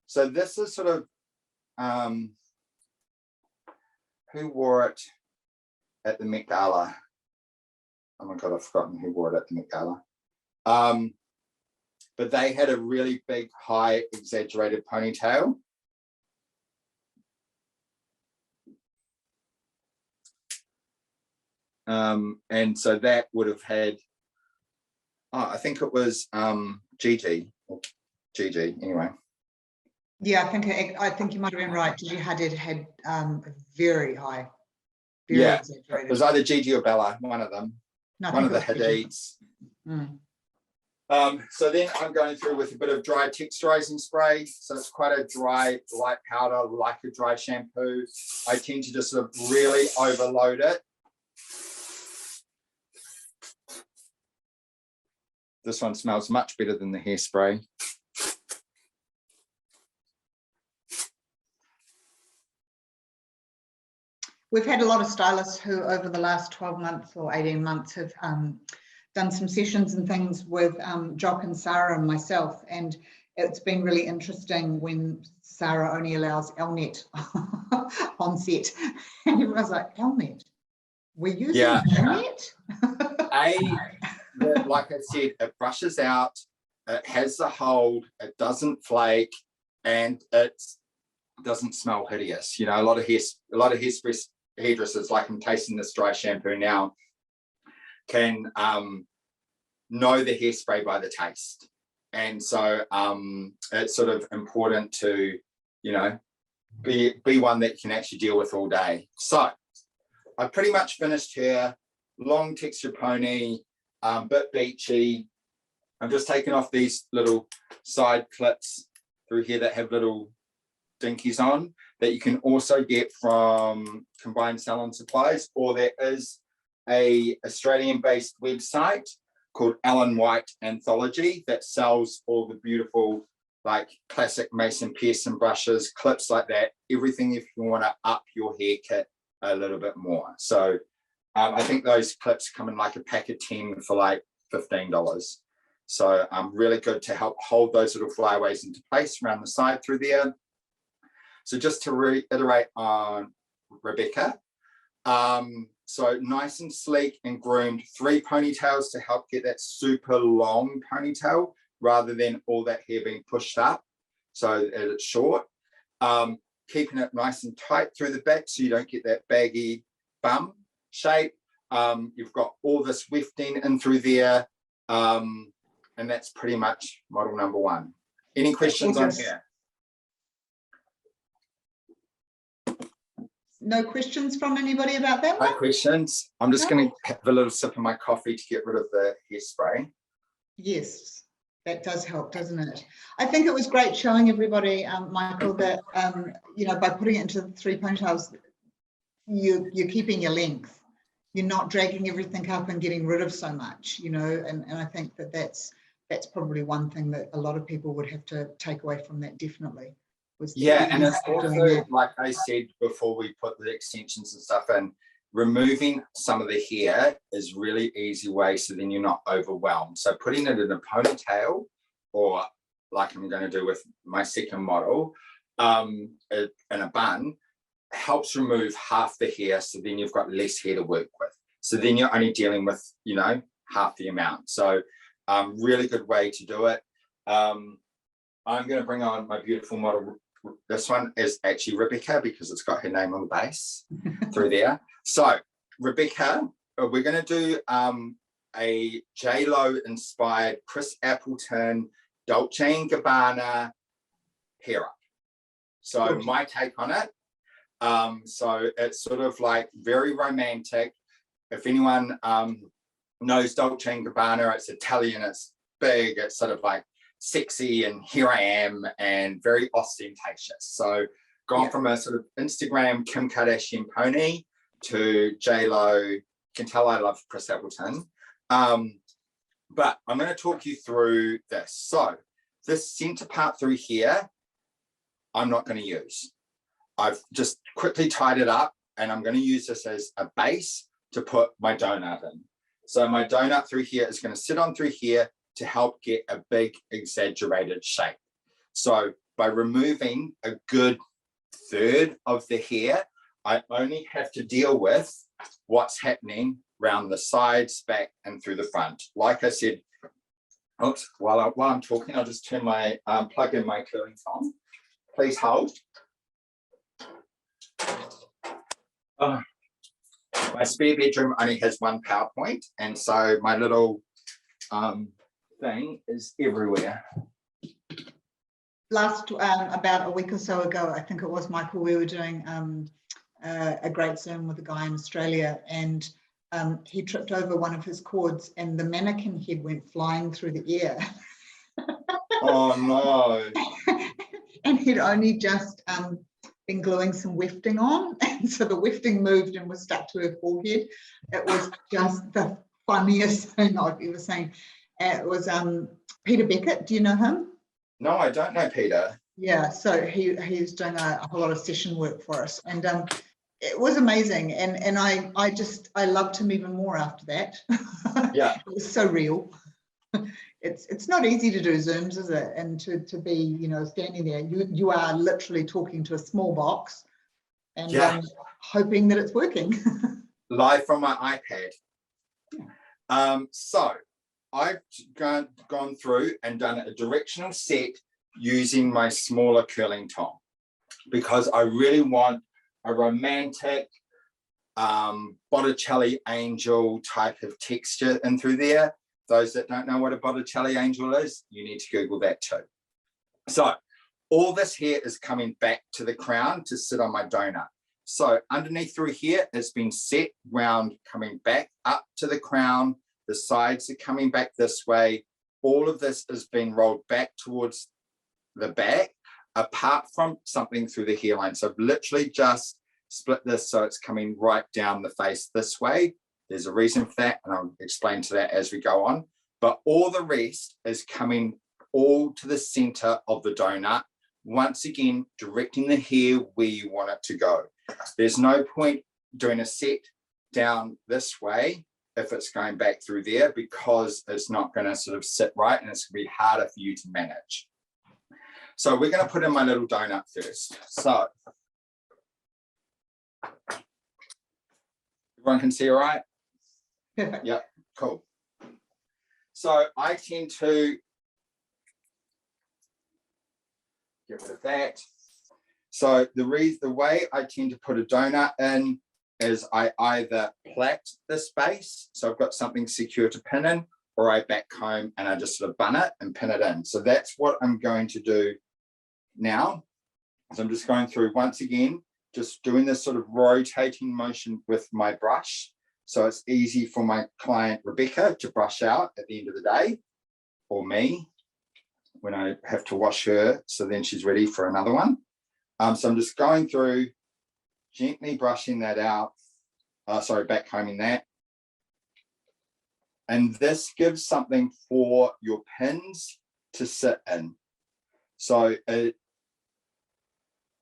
So this is sort of, who wore it at the Met Gala? Oh my God, I've forgotten who wore it at the Met Gala. But they had a really big, high, exaggerated ponytail. And so that would have had, I think it was Gigi, anyway. Yeah, I think you might have been right. Gigi Hadid had very high, very exaggerated. It was either Gigi or Bella, one of them. No, one of the Hadids. So then I'm going through with a bit of dry texturizing spray. So it's quite a dry, light powder, like a dry shampoo. I tend to just sort of really overload it. This one smells much better than the hairspray. We've had a lot of stylists who over the last 12 months or 18 months have done some sessions and things with Jock and Sarah and myself, and it's been really interesting when Sarah only allows Elnett on set, and everyone's like, Elnett? We're using Elnett? Like I said, it brushes out, it has the hold, it doesn't flake, and it doesn't smell hideous. You know, a lot of hairdressers, like I'm tasting this dry shampoo now, can know the hairspray by the taste. And so it's sort of important to, you know, be one that you can actually deal with all day. So I've pretty much finished here. Long texture pony, bit beachy. I'm just taking off these little side clips through here that have little dinkies on, that you can also get from Combined Salon Supplies, or there is a Australian-based website called Alan White Anthology that sells all the beautiful, like, classic Mason Pearson brushes, clips like that, everything if you want to up your hair kit a little bit more. So I think those clips come in like a pack of 10 for like $15. So really good to help hold those little flyaways into place around the side through there. So just to reiterate on Rebecca, so nice and sleek and groomed, 3 ponytails to help get that super long ponytail rather than all that hair being pushed up, so that it's short. Keeping it nice and tight through the back so you don't get that baggy bum shape. You've got all this wefting in through there, and that's pretty much model number 1. Any questions on here? No questions from anybody about that one? No questions. I'm just going to have a little sip of my coffee to get rid of the hairspray. Yes, that does help, doesn't it? I think it was great showing everybody, Michael, that you know, by putting it into 3 ponytails, you're keeping your length. You're not dragging everything up and getting rid of so much, you know, and I think that that's probably one thing that a lot of people would have to take away from that, definitely. Yeah, and it's also, like I said before we put the extensions and stuff in, removing some of the hair is really easy way, so then you're not overwhelmed. So putting it in a ponytail or like I'm going to do with my second model, in a bun, helps remove half the hair, so then you've got less hair to work with. So then you're only dealing with, you know, half the amount. So really good way to do it. I'm going to bring on my beautiful model. This one is actually Rebecca because it's got her name on the base through there. So Rebecca, we're going to do a J-Lo inspired Chris Appleton Dolce & Gabbana hair up. So my take on it. So it's sort of like very romantic. If anyone knows Dolce & Gabbana, it's Italian, it's big, it's sort of like sexy, and here I am, and very ostentatious. So gone from a sort of Instagram Kim Kardashian pony to J-Lo. You can tell I love Chris Appleton. But I'm going to talk you through this. So this center part through here, I'm not going to use. I've just quickly tied it up, and I'm going to use this as a base to put my donut in. So my donut through here is going to sit on through here to help get a big exaggerated shape. So by removing a good third of the hair, I only have to deal with what's happening around the sides, back, and through the front. Like I said, oops, while I'm talking, I'll just turn my plug in my curling Tong. Please hold. Oh, my spare bedroom only has one PowerPoint, and so my little thing is everywhere. Last about a week or so ago, I think it was, Michael, we were doing a great Zoom with a guy in Australia, and he tripped over one of his cords and the mannequin head went flying through the air. Oh no. And he'd only just been gluing some wefting on, and so the wefting moved and was stuck to her forehead. It was just the funniest thing I've ever seen. It was Peter Beckett. Do you know him? No, I don't know Peter. Yeah, so he's doing a whole lot of session work for us, and it was amazing. And I loved him even more after that. Yeah. It was so real. It's not easy to do Zooms, is it? And to be, you know, standing there, you are literally talking to a small box and hoping that it's working. Live from my iPad. So I've gone through and done a directional set using my smaller curling Tong because I really want a romantic Botticelli angel type of texture in through there. Those that don't know what a Botticelli angel is, you need to Google that too. So all this hair is coming back to the crown to sit on my donut. So underneath through here has been set round, coming back up to the crown. The sides are coming back this way. All of this has been rolled back towards the back, apart from something through the hairline. So I've literally just split this so it's coming right down the face this way. There's a reason for that, and I'll explain to that as we go on. But all the rest is coming all to the center of the donut. Once again, directing the hair where you want it to go. There's no point doing a set down this way if it's going back through there, because it's not going to sort of sit right, and it's going to be harder for you to manage. So we're going to put in my little donut first. So everyone can see all right? Perfect. Yeah, cool. So I tend to get rid of that. So the way I tend to put a donut in is I either plait this base, so I've got something secure to pin in, or I back comb and I just sort of bun it and pin it in. So that's what I'm going to do now. So I'm just going through once again, just doing this sort of rotating motion with my brush. So it's easy for my client, Rebecca, to brush out at the end of the day, or me when I have to wash her. So then she's ready for another one. So I'm just going through, gently brushing that out. Back combing that. And this gives something for your pins to sit in. So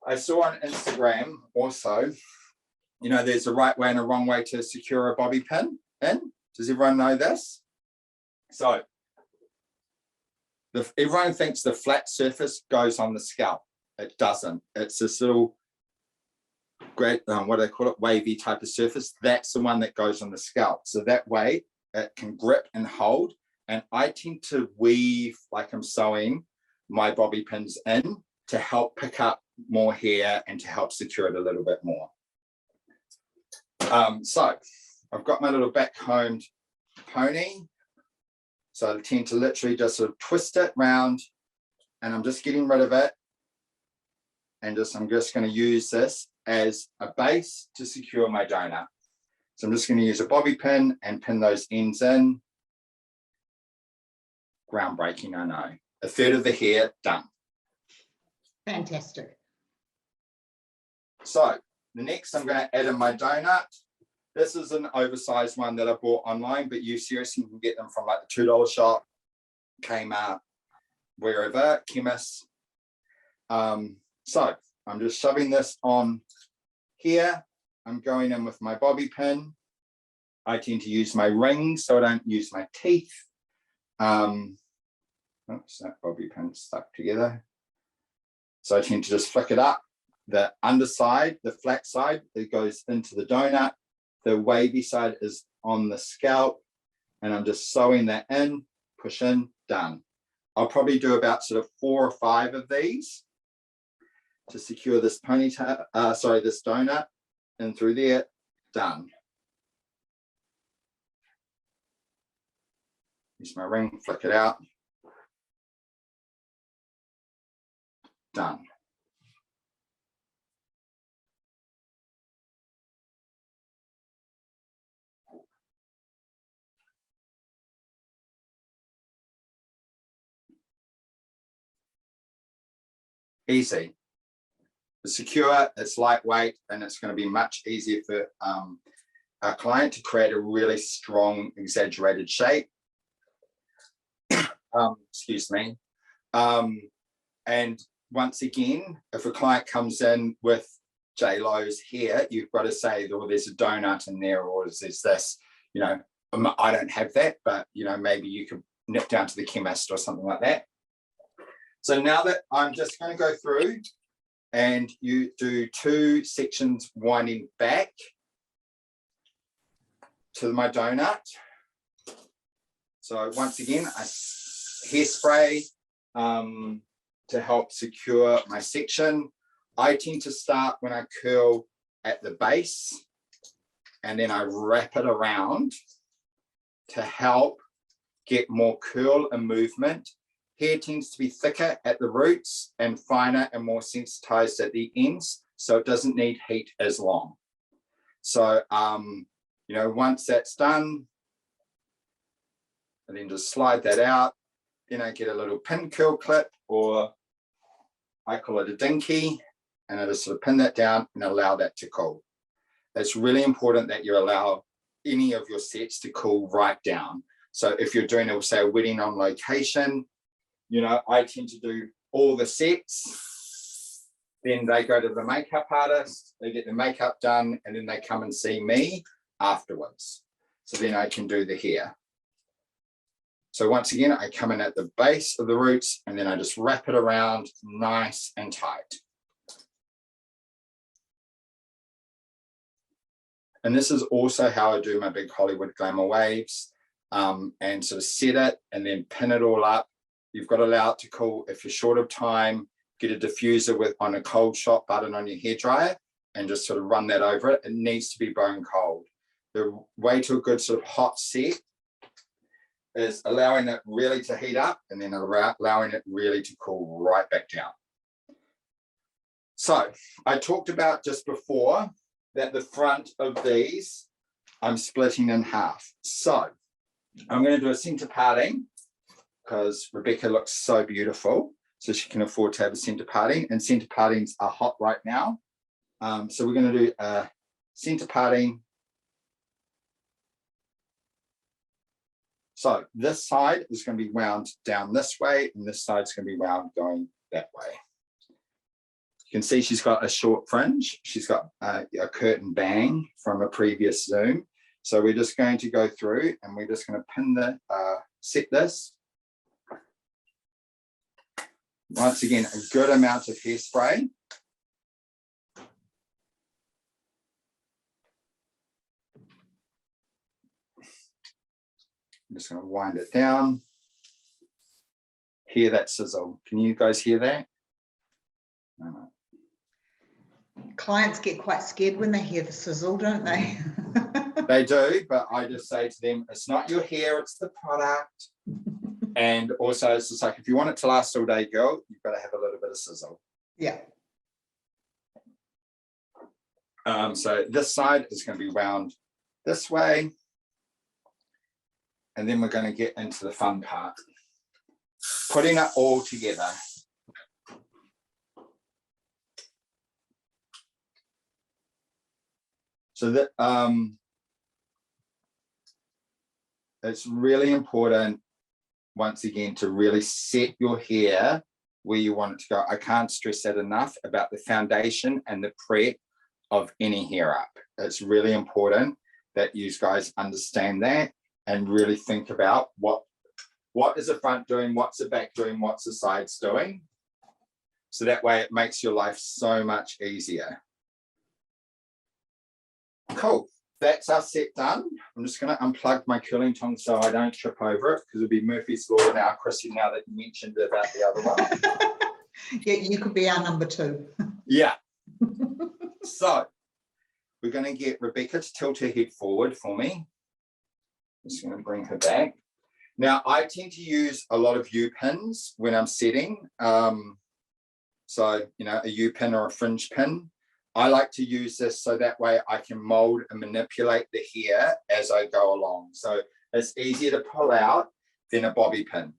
I saw on Instagram also, you know, there's a right way and a wrong way to secure a bobby pin in. Does everyone know this? So everyone thinks the flat surface goes on the scalp. It doesn't. It's this little great, what do they call it, wavy type of surface. That's the one that goes on the scalp. So that way it can grip and hold. And I tend to weave like I'm sewing my bobby pins in to help pick up more hair and to help secure it a little bit more. So I've got my little backcombed pony. So I tend to literally just sort of twist it round, and I'm just getting rid of it. And I'm just going to use this as a base to secure my donut. So I'm just going to use a bobby pin and pin those ends in. Groundbreaking, I know. A third of the hair done. Fantastic. So the next I'm going to add in my donut. This is an oversized one that I bought online, but you seriously can get them from like the $2 shop, Kmart, wherever, chemists. So I'm just shoving this on here. I'm going in with my bobby pin. I tend to use my rings, so I don't use my teeth. Oops, that bobby pin stuck together. So I tend to just flick it up. The underside, the flat side, it goes into the donut. The wavy side is on the scalp, and I'm just sewing that in, push in, done. I'll probably do about sort of 4 or 5 of these to secure this ponytail, this donut, and through there, done. Use my ring, flick it out. Done. Easy. It's secure, it's lightweight, and it's going to be much easier for our client to create a really strong, exaggerated shape. Excuse me. And once again, if a client comes in with J-Lo's hair, you've got to say, oh, there's a donut in there, or there's this, you know, I don't have that, but, you know, maybe you could nip down to the chemist or something like that. So now that I'm just going to go through and you do 2 sections winding back to my donut. So once again, I hairspray to help secure my section. I tend to start when I curl at the base, and then I wrap it around to help get more curl and movement. Hair tends to be thicker at the roots and finer and more sensitized at the ends, so it doesn't need heat as long. So, you know, once that's done, and then just slide that out. Then I get a little pin curl clip, or I call it a dinky, and I just sort of pin that down and allow that to cool. It's really important that you allow any of your sets to cool right down. So if you're doing, say, a wedding on location, you know, I tend to do all the sets. Then they go to the makeup artist, they get the makeup done, and then they come and see me afterwards. So then I can do the hair. So once again, I come in at the base of the roots, and then I just wrap it around nice and tight. And this is also how I do my big Hollywood Glamour waves, and sort of set it and then pin it all up. You've got to allow it to cool. If you're short of time, get a diffuser on a cold shot button on your hairdryer and just sort of run that over it. It needs to be bone cold. The way to a good sort of hot set is allowing it really to heat up and then allowing it really to cool right back down. So I talked about just before that the front of these I'm splitting in half. So I'm going to do a center parting because Rebecca looks so beautiful, so she can afford to have a center parting, and center partings are hot right now. So we're going to do a center parting. So this side is going to be wound down this way, and this side is going to be wound going that way. You can see she's got a short fringe. She's got a curtain bang from a previous Zoom. So we're just going to go through and we're just going to pin the, set this. Once again, a good amount of hairspray. I'm just going to wind it down. Hear that sizzle? Can you guys hear that? No. Clients get quite scared when they hear the sizzle, don't they? They do, but I just say to them, it's not your hair, it's the product. And also, it's just like, if you want it to last all day, girl, you've got to have a little bit of sizzle. Yeah. So this side is going to be wound this way. And then we're going to get into the fun part. Putting it all together. So that it's really important, once again, to really set your hair where you want it to go. I can't stress that enough about the foundation and the prep of any hair up. It's really important that you guys understand that and really think about what is the front doing, what's the back doing, what's the sides doing. So that way it makes your life so much easier. Cool, that's our set done. I'm just going to unplug my curling tong so I don't trip over it, because it'll be Murphy's Law now, Chrissy, now that you mentioned about the other one. Yeah, you could be our number 2. Yeah. So we're going to get Rebecca to tilt her head forward for me. Just going to bring her back. Now, I tend to use a lot of U-pins when I'm setting. So, you know, a U-pin or a fringe pin. I like to use this so that way I can mold and manipulate the hair as I go along. So it's easier to pull out than a bobby pin.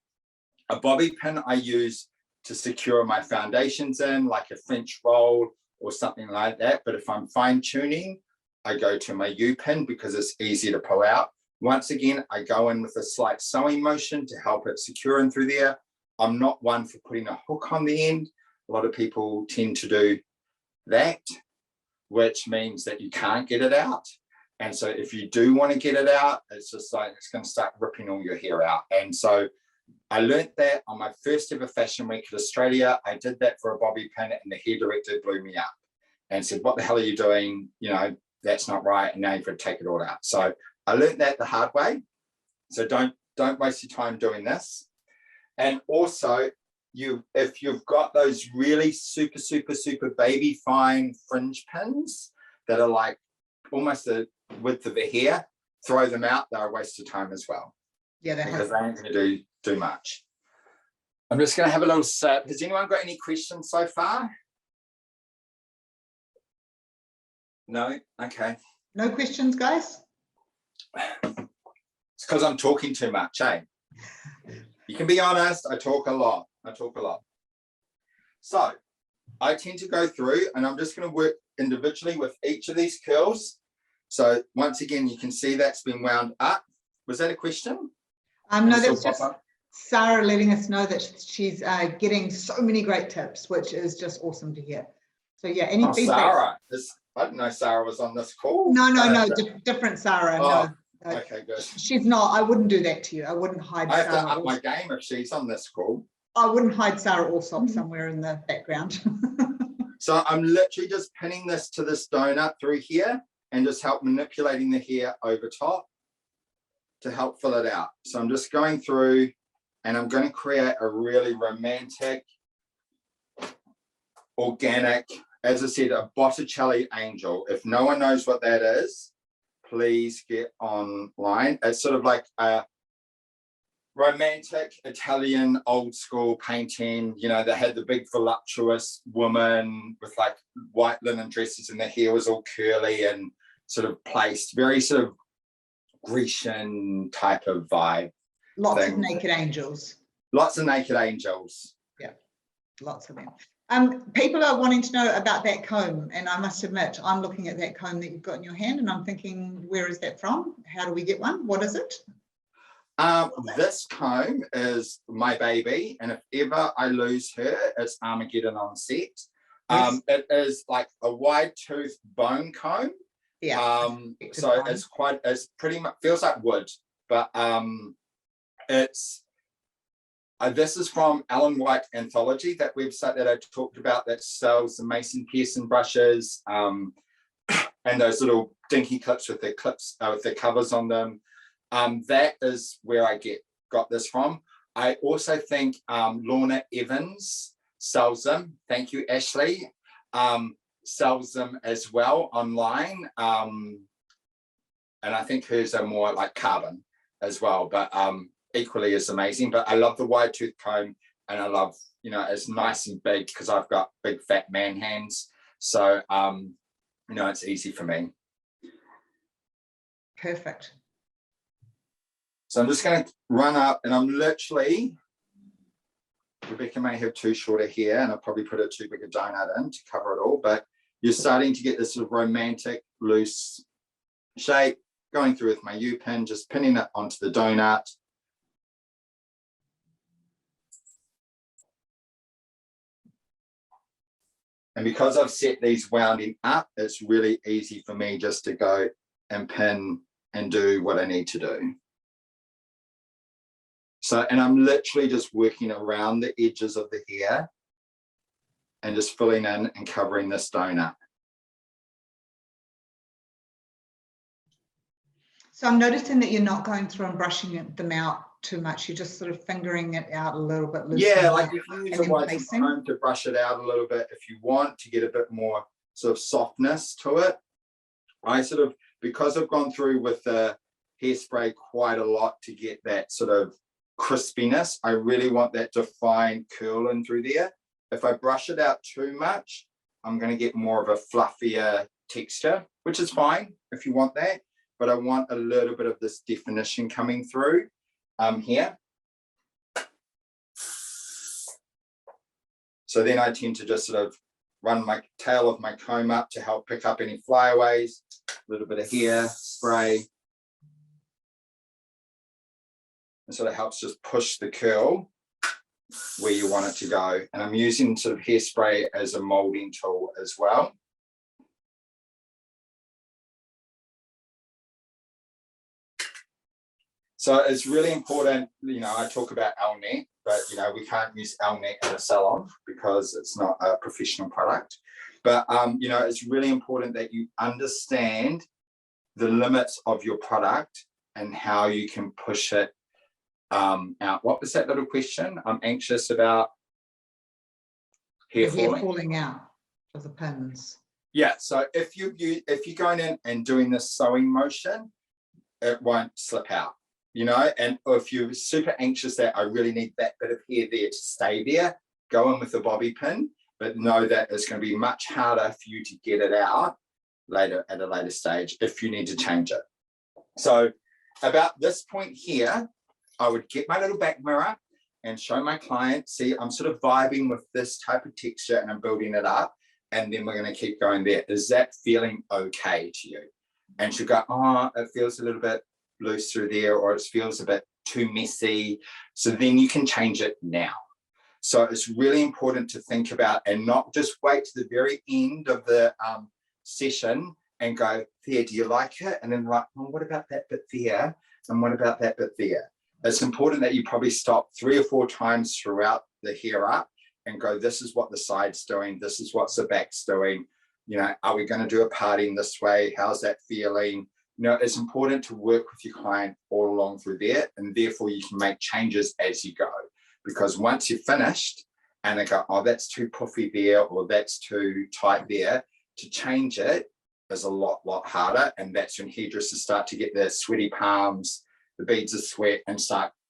A bobby pin I use to secure my foundations in, like a French roll or something like that. But if I'm fine tuning, I go to my U-pin because it's easier to pull out. Once again, I go in with a slight sewing motion to help it secure in through there. I'm not one for putting a hook on the end. A lot of people tend to do that, which means that you can't get it out. And so if you do want to get it out, it's just like, it's going to start ripping all your hair out. And so I learned that on my first ever fashion week in Australia. I did that for a bobby pin and the hair director blew me up and said, what the hell are you doing? You know, that's not right. And now you've got to take it all out. So I learned that the hard way. So don't waste your time doing this. And also, if you've got those really super, super, super baby fine fringe pins that are like almost the width of the hair, throw them out. They're a waste of time as well. Yeah, because they ain't going to do much. I'm just going to have a little sip. Has anyone got any questions so far? No? Okay. No questions, guys? It's because I'm talking too much, eh? You can be honest, I talk a lot. So I tend to go through and I'm just going to work individually with each of these curls. So once again, you can see that's been wound up. Was that a question? No, that's just Sarah letting us know that she's getting so many great tips, which is just awesome to hear. So yeah, any feedback? Sarah, I didn't know Sarah was on this call. No, different Sarah. Oh, no. Okay, good. She's not. I wouldn't do that to you. I wouldn't hide I have Sarah. to up my game if she's on this call. I wouldn't hide Sarah Allsop somewhere in the background. So I'm literally just pinning this to this donut through here and just help manipulating the hair over top to help fill it out. So I'm just going through and I'm going to create a really romantic, organic, as I said, a Botticelli angel. If no one knows what that is, please get online. It's sort of like a romantic Italian old school painting, you know, that had the big voluptuous woman with like white linen dresses and the hair was all curly and sort of placed, very sort of Grecian type of vibe. Lots of naked angels. Lots of naked angels. Yeah, lots of them. People are wanting to know about that comb, and I must admit, I'm looking at that comb that you've got in your hand and I'm thinking, where is that from? How do we get one? What is it? This comb is my baby, and if ever I lose her, it's Armageddon on set. Yes. It is like a wide tooth bone comb. Yeah. So it's pretty much feels like wood, but it's This is from Alan White Anthology, that website that I talked about that sells the Mason Pearson brushes and those little dinky clips with their covers on them. That is where I got this from. I also think Lorna Evans sells them. Thank you, Ashley. Sells them as well online. And I think hers are more like carbon as well, but equally as amazing. But I love the wide tooth comb, and I love, you know, it's nice and big because I've got big fat man hands. So, you know, it's easy for me. Perfect. So I'm just going to run up, and I'm literally, Rebecca may have too short a hair, and I'll probably put a too big a donut in to cover it all, but you're starting to get this sort of romantic, loose shape, going through with my U-pin, just pinning it onto the donut. And because I've set these wounding up, it's really easy for me just to go and pin and do what I need to do. So, and I'm literally just working around the edges of the hair and just filling in and covering this donut. So I'm noticing that you're not going through and brushing them out too much. You're just sort of fingering it out a little bit. Yeah, like you can use a wide comb to brush it out a little bit if you want to get a bit more sort of softness to it. I sort of, because I've gone through with the hairspray quite a lot to get that sort of crispiness, I really want that defined curl in through there. If I brush it out too much, I'm going to get more of a fluffier texture, which is fine if you want that, but I want a little bit of this definition coming through here. So then I tend to just sort of run my tail of my comb up to help pick up any flyaways, a little bit of hair spray. It sort of helps just push the curl where you want it to go. And I'm using sort of hairspray as a molding tool as well. So it's really important, you know, I talk about Elnett, but, you know, we can't use Elnett in a salon because it's not a professional product. But, you know, it's really important that you understand the limits of your product and how you can push it out. What was that little question? I'm anxious about hair falling out of the pins. Yeah, so if you're going in and doing this sewing motion, it won't slip out, you know. And if you're super anxious that I really need that bit of hair there to stay there, go in with the bobby pin, but know that it's going to be much harder for you to get it out later at a later stage if you need to change it. So about this point here, I would get my little back mirror and show my client, see, I'm sort of vibing with this type of texture and I'm building it up. And then we're going to keep going there. Is that feeling okay to you? And she'll go, oh, it feels a little bit loose through there, or it feels a bit too messy. So then you can change it now. So it's really important to think about and not just wait to the very end of the session and go, there, do you like it? And then like, well, what about that bit there? And what about that bit there? It's important that you probably stop 3 or 4 times throughout the hair up and go, this is what the side's doing, this is what the back's doing. You know, are we going to do a parting this way? How's that feeling? You know, it's important to work with your client all along through there, and therefore you can make changes as you go. Because once you're finished and they go, oh, that's too puffy there, or that's too tight there, to change it is a lot harder. And that's when hairdressers start to get their sweaty palms, the beads of sweat, and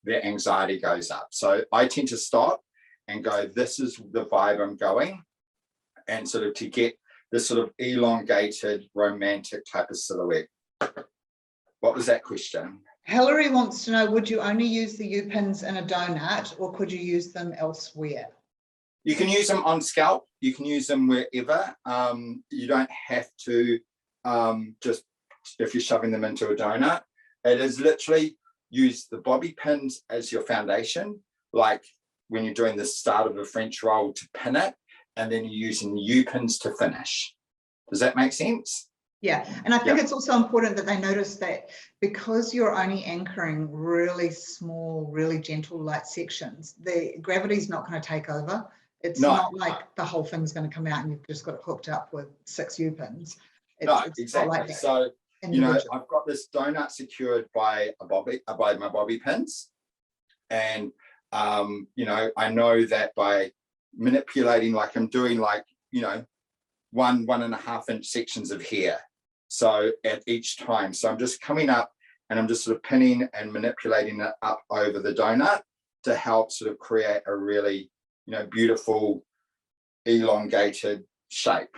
their anxiety goes up. So I tend to stop and go, this is the vibe I'm going, and sort of to get this sort of elongated, romantic type of silhouette. What was that question? Hillary wants to know, would you only use the U-pins in a donut, or could you use them elsewhere? You can use them on scalp. You can use them wherever. You don't have to just, if you're shoving them into a donut. It is literally use the bobby pins as your foundation, like when you're doing the start of a French roll to pin it, and then you're using the U-pins to finish. Does that make sense? Yeah, and I think Yeah. it's also important that they notice that because you're only anchoring really small, really gentle, light sections, the gravity's not going to take over. It's No. not like the whole thing's going to come out and you've just got it hooked up with 6 U-pins. No, It's exactly. not like So, you know, individual. I've got this donut secured by my bobby pins. And, you know, I know that by manipulating, like I'm doing like, you know, 1.5 inch sections of hair. So at each time, so I'm just coming up and I'm just sort of pinning and manipulating it up over the donut to help sort of create a really, you know, beautiful elongated shape.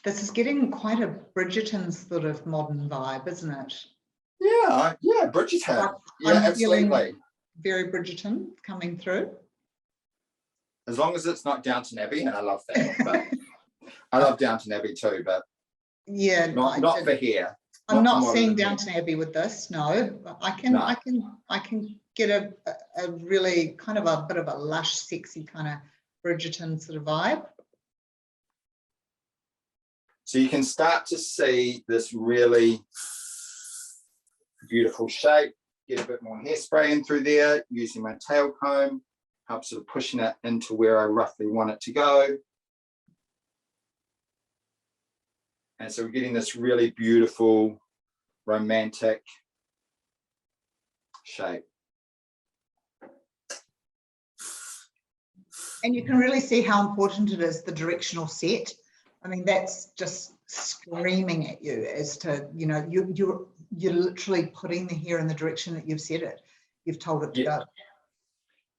This is getting quite a Bridgerton sort of modern vibe, isn't it? Yeah, yeah, Bridgerton. Yeah, I'm absolutely. feeling very Bridgerton coming through. As long as it's not Downton Abbey, and I love that. But I love Downton Abbey too, but yeah, not for here. I'm not seeing Downton Abbey with this. No, I can get a really kind of a bit of a lush, sexy kind of Bridgerton sort of vibe. So you can start to see this really beautiful shape. Get a bit more hairspray in through there using my tail comb, help sort of pushing it into where I roughly want it to go. And so we're getting this really beautiful, romantic shape. And you can really see how important it is, the directional set. I mean, that's just screaming at you as to, you know, you're literally putting the hair in the direction that you've set it. You've told it to go.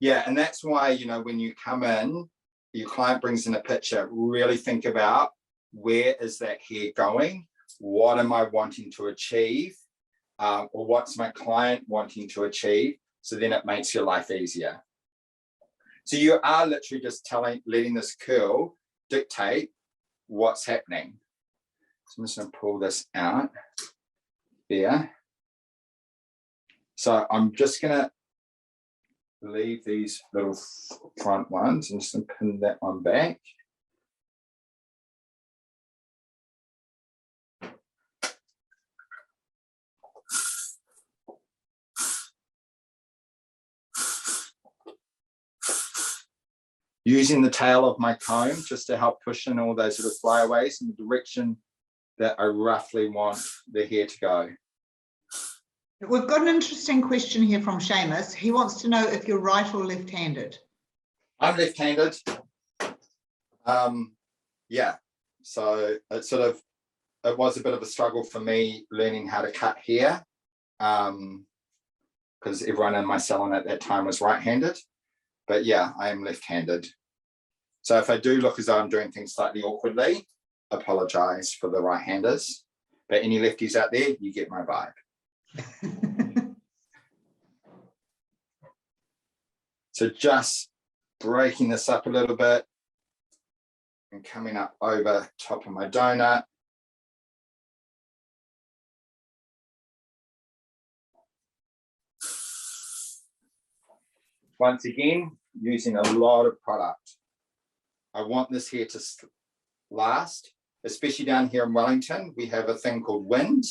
Yeah, and that's why, you know, when you come in, your client brings in a picture, really think about where is that hair going? What am I wanting to achieve? Or what's my client wanting to achieve? So then it makes your life easier. So you are literally just letting this curl dictate what's happening. So I'm just going to pull this out there. So I'm just going to leave these little front ones and just pin that one back. Using the tail of my comb just to help push in all those sort of flyaways in the direction that I roughly want the hair to go. We've got an interesting question here from Seamus. He wants to know if you're right or left-handed. I'm left-handed. Yeah, so it was a bit of a struggle for me learning how to cut hair because everyone in my salon at that time was right-handed. But yeah, I am left-handed. So if I do look as though I'm doing things slightly awkwardly, apologize for the right-handers. But any lefties out there, you get my vibe. So just breaking this up a little bit and coming up over top of my donut. Once again, using a lot of product. I want this hair to last, especially down here in Wellington. We have a thing called wind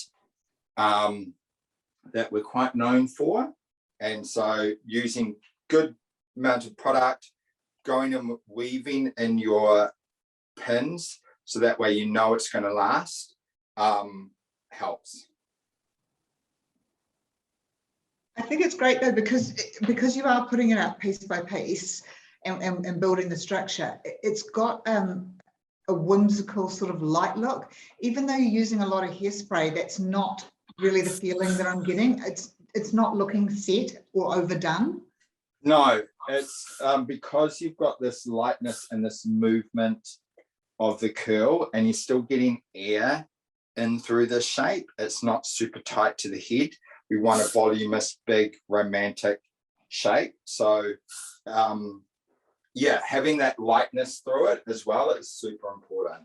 that we're quite known for. And so using good amount of product, going and weaving in your pins, so that way you know it's going to last, helps. I think it's great though, because you are putting it up piece by piece and building the structure. It's got a whimsical sort of light look. Even though you're using a lot of hairspray, that's not really the feeling that I'm getting. It's not looking set or overdone. No, it's because you've got this lightness and this movement of the curl, and you're still getting air in through this shape. It's not super tight to the head. We want a voluminous, big, romantic shape. So, yeah, having that lightness through it as well is super important.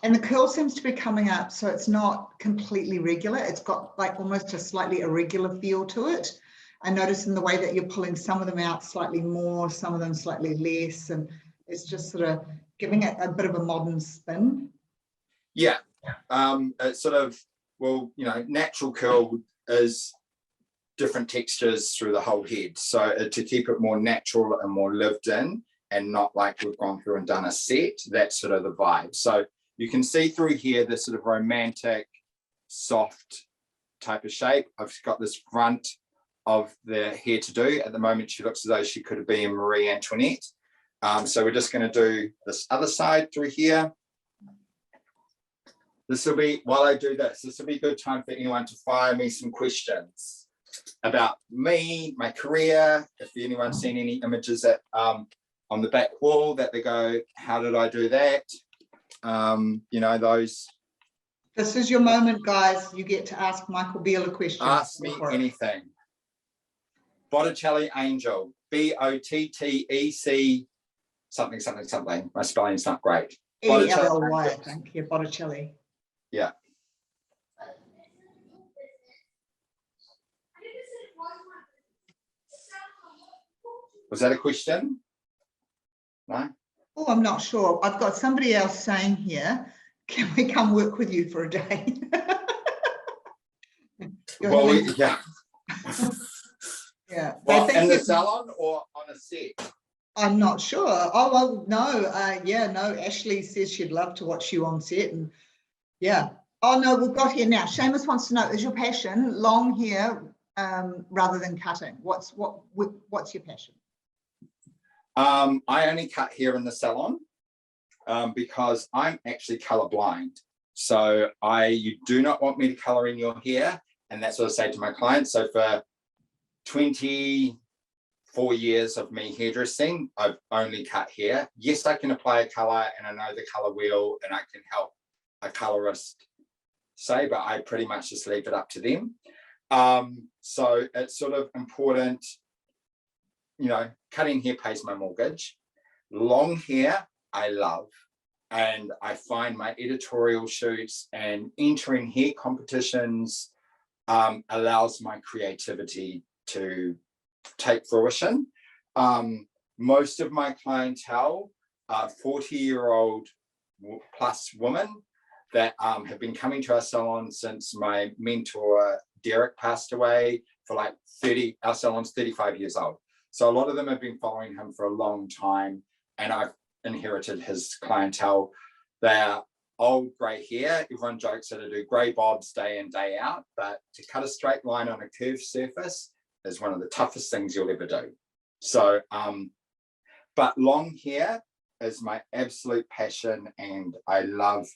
And the curl seems to be coming up, so it's not completely regular. It's got like almost a slightly irregular feel to it. I notice in the way that you're pulling some of them out slightly more, some of them slightly less, and It's just sort of giving it a bit of a modern spin. Yeah, it's sort of, well, you know, natural curl is different textures through the whole head. So to keep it more natural and more lived in and not like we've gone through and done a set, that's sort of the vibe. So you can see through here this sort of romantic, soft type of shape. I've got this front of the hair to do. At the moment, she looks as though she could be a Marie Antoinette. So we're just going to do this other side through here. This will be, while I do this, this will be a good time for anyone to fire me some questions about me, my career. If anyone's seen any images that on the back wall that they go, how did I do that? You know, those. This is your moment, guys. You get to ask Michael Beel a question. Ask me anything. Botticelli Angel, B-O-T-T-E-C something, something, something. My spelling's not great. E-L-L-Y, I think. Yeah, Botticelli. Yeah. Was that a question? No? Oh, I'm not sure. I've got somebody else saying here, can we come work with you for a day? Well, yeah. Yeah. Well, in the salon or on a set? I'm not sure. Oh, well, no. Yeah, no. Ashley says she'd love to watch you on set. And yeah. Oh, no, we've got here now. Seamus wants to know, is your passion long hair rather than cutting? What's your passion? I only cut hair in the salon because I'm actually colorblind. So you do not want me to color in your hair. And that's what I say to my clients. So for 24 years of me hairdressing, I've only cut hair. Yes, I can apply a color and I know the color wheel and I can help a colorist say, but I pretty much just leave it up to them. So it's sort of important, you know, cutting hair pays my mortgage. Long hair, I love. And I find my editorial shoots and entering hair competitions allows my creativity to take fruition. Most of my clientele are 40-year-old plus women that have been coming to our salon since my mentor Derek passed away for like 30, our salon's 35 years old. So a lot of them have been following him for a long time, and I've inherited his clientele. They're old grey hair. Everyone jokes that I do grey bobs day in, day out, but to cut a straight line on a curved surface is one of the toughest things you'll ever do. So, but long hair is my absolute passion, and I love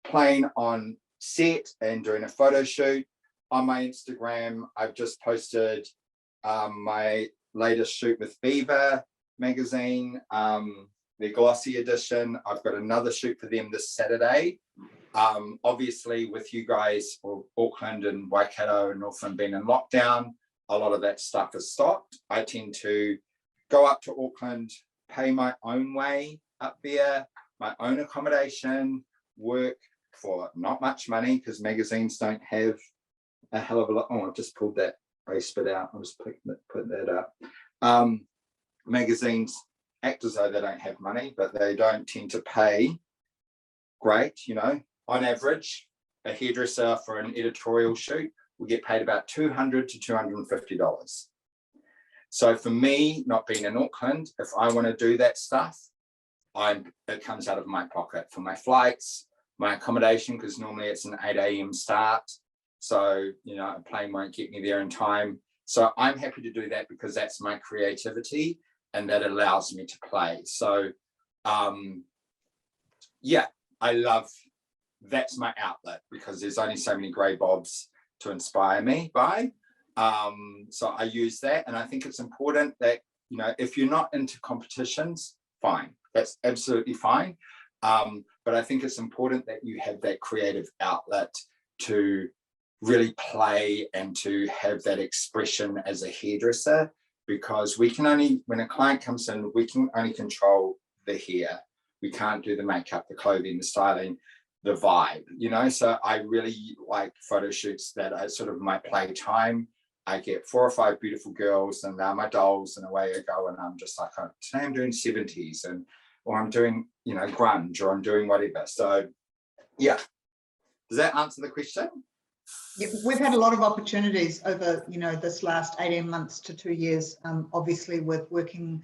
playing on set and doing a photo shoot. On my Instagram, I've just posted my latest shoot with Viva magazine, the glossy edition. I've got another shoot for them this Saturday. Obviously with you guys, or Auckland and Waikato and Northland being in lockdown, a lot of that stuff is stopped. I tend to go up to Auckland, pay my own way up there, my own accommodation, work for not much money because magazines don't have a hell of a lot. Oh, I've just pulled that race bit out. I'll just put that up. Magazines act as though they don't have money, but they don't tend to pay great. You know, on average, a hairdresser for an editorial shoot will get paid about $200 to $250. So for me, not being in Auckland, if I want to do that stuff, it comes out of my pocket for my flights, my accommodation, because normally it's an 8 a.m. start. So, you know, a plane won't get me there in time. So I'm happy to do that because that's my creativity and that allows me to play. So, yeah, I love, that's my outlet because there's only so many grey bobs to inspire me by. So I use that, and I think it's important that, you know, if you're not into competitions, fine, that's absolutely fine. But I think it's important that you have that creative outlet to really play and to have that expression as a hairdresser, because we can only, when a client comes in, we can only control the hair. We can't do the makeup, the clothing, the styling, the vibe, you know. So I really like photo shoots that are sort of my playtime. I get 4 or 5 beautiful girls and they're my dolls, and away I go, and I'm just like, oh, today I'm doing 70s, and or I'm doing, you know, grunge, or I'm doing whatever. So yeah, does that answer the question? Yeah, we've had a lot of opportunities over, you know, this last 18 months to 2 years, obviously with working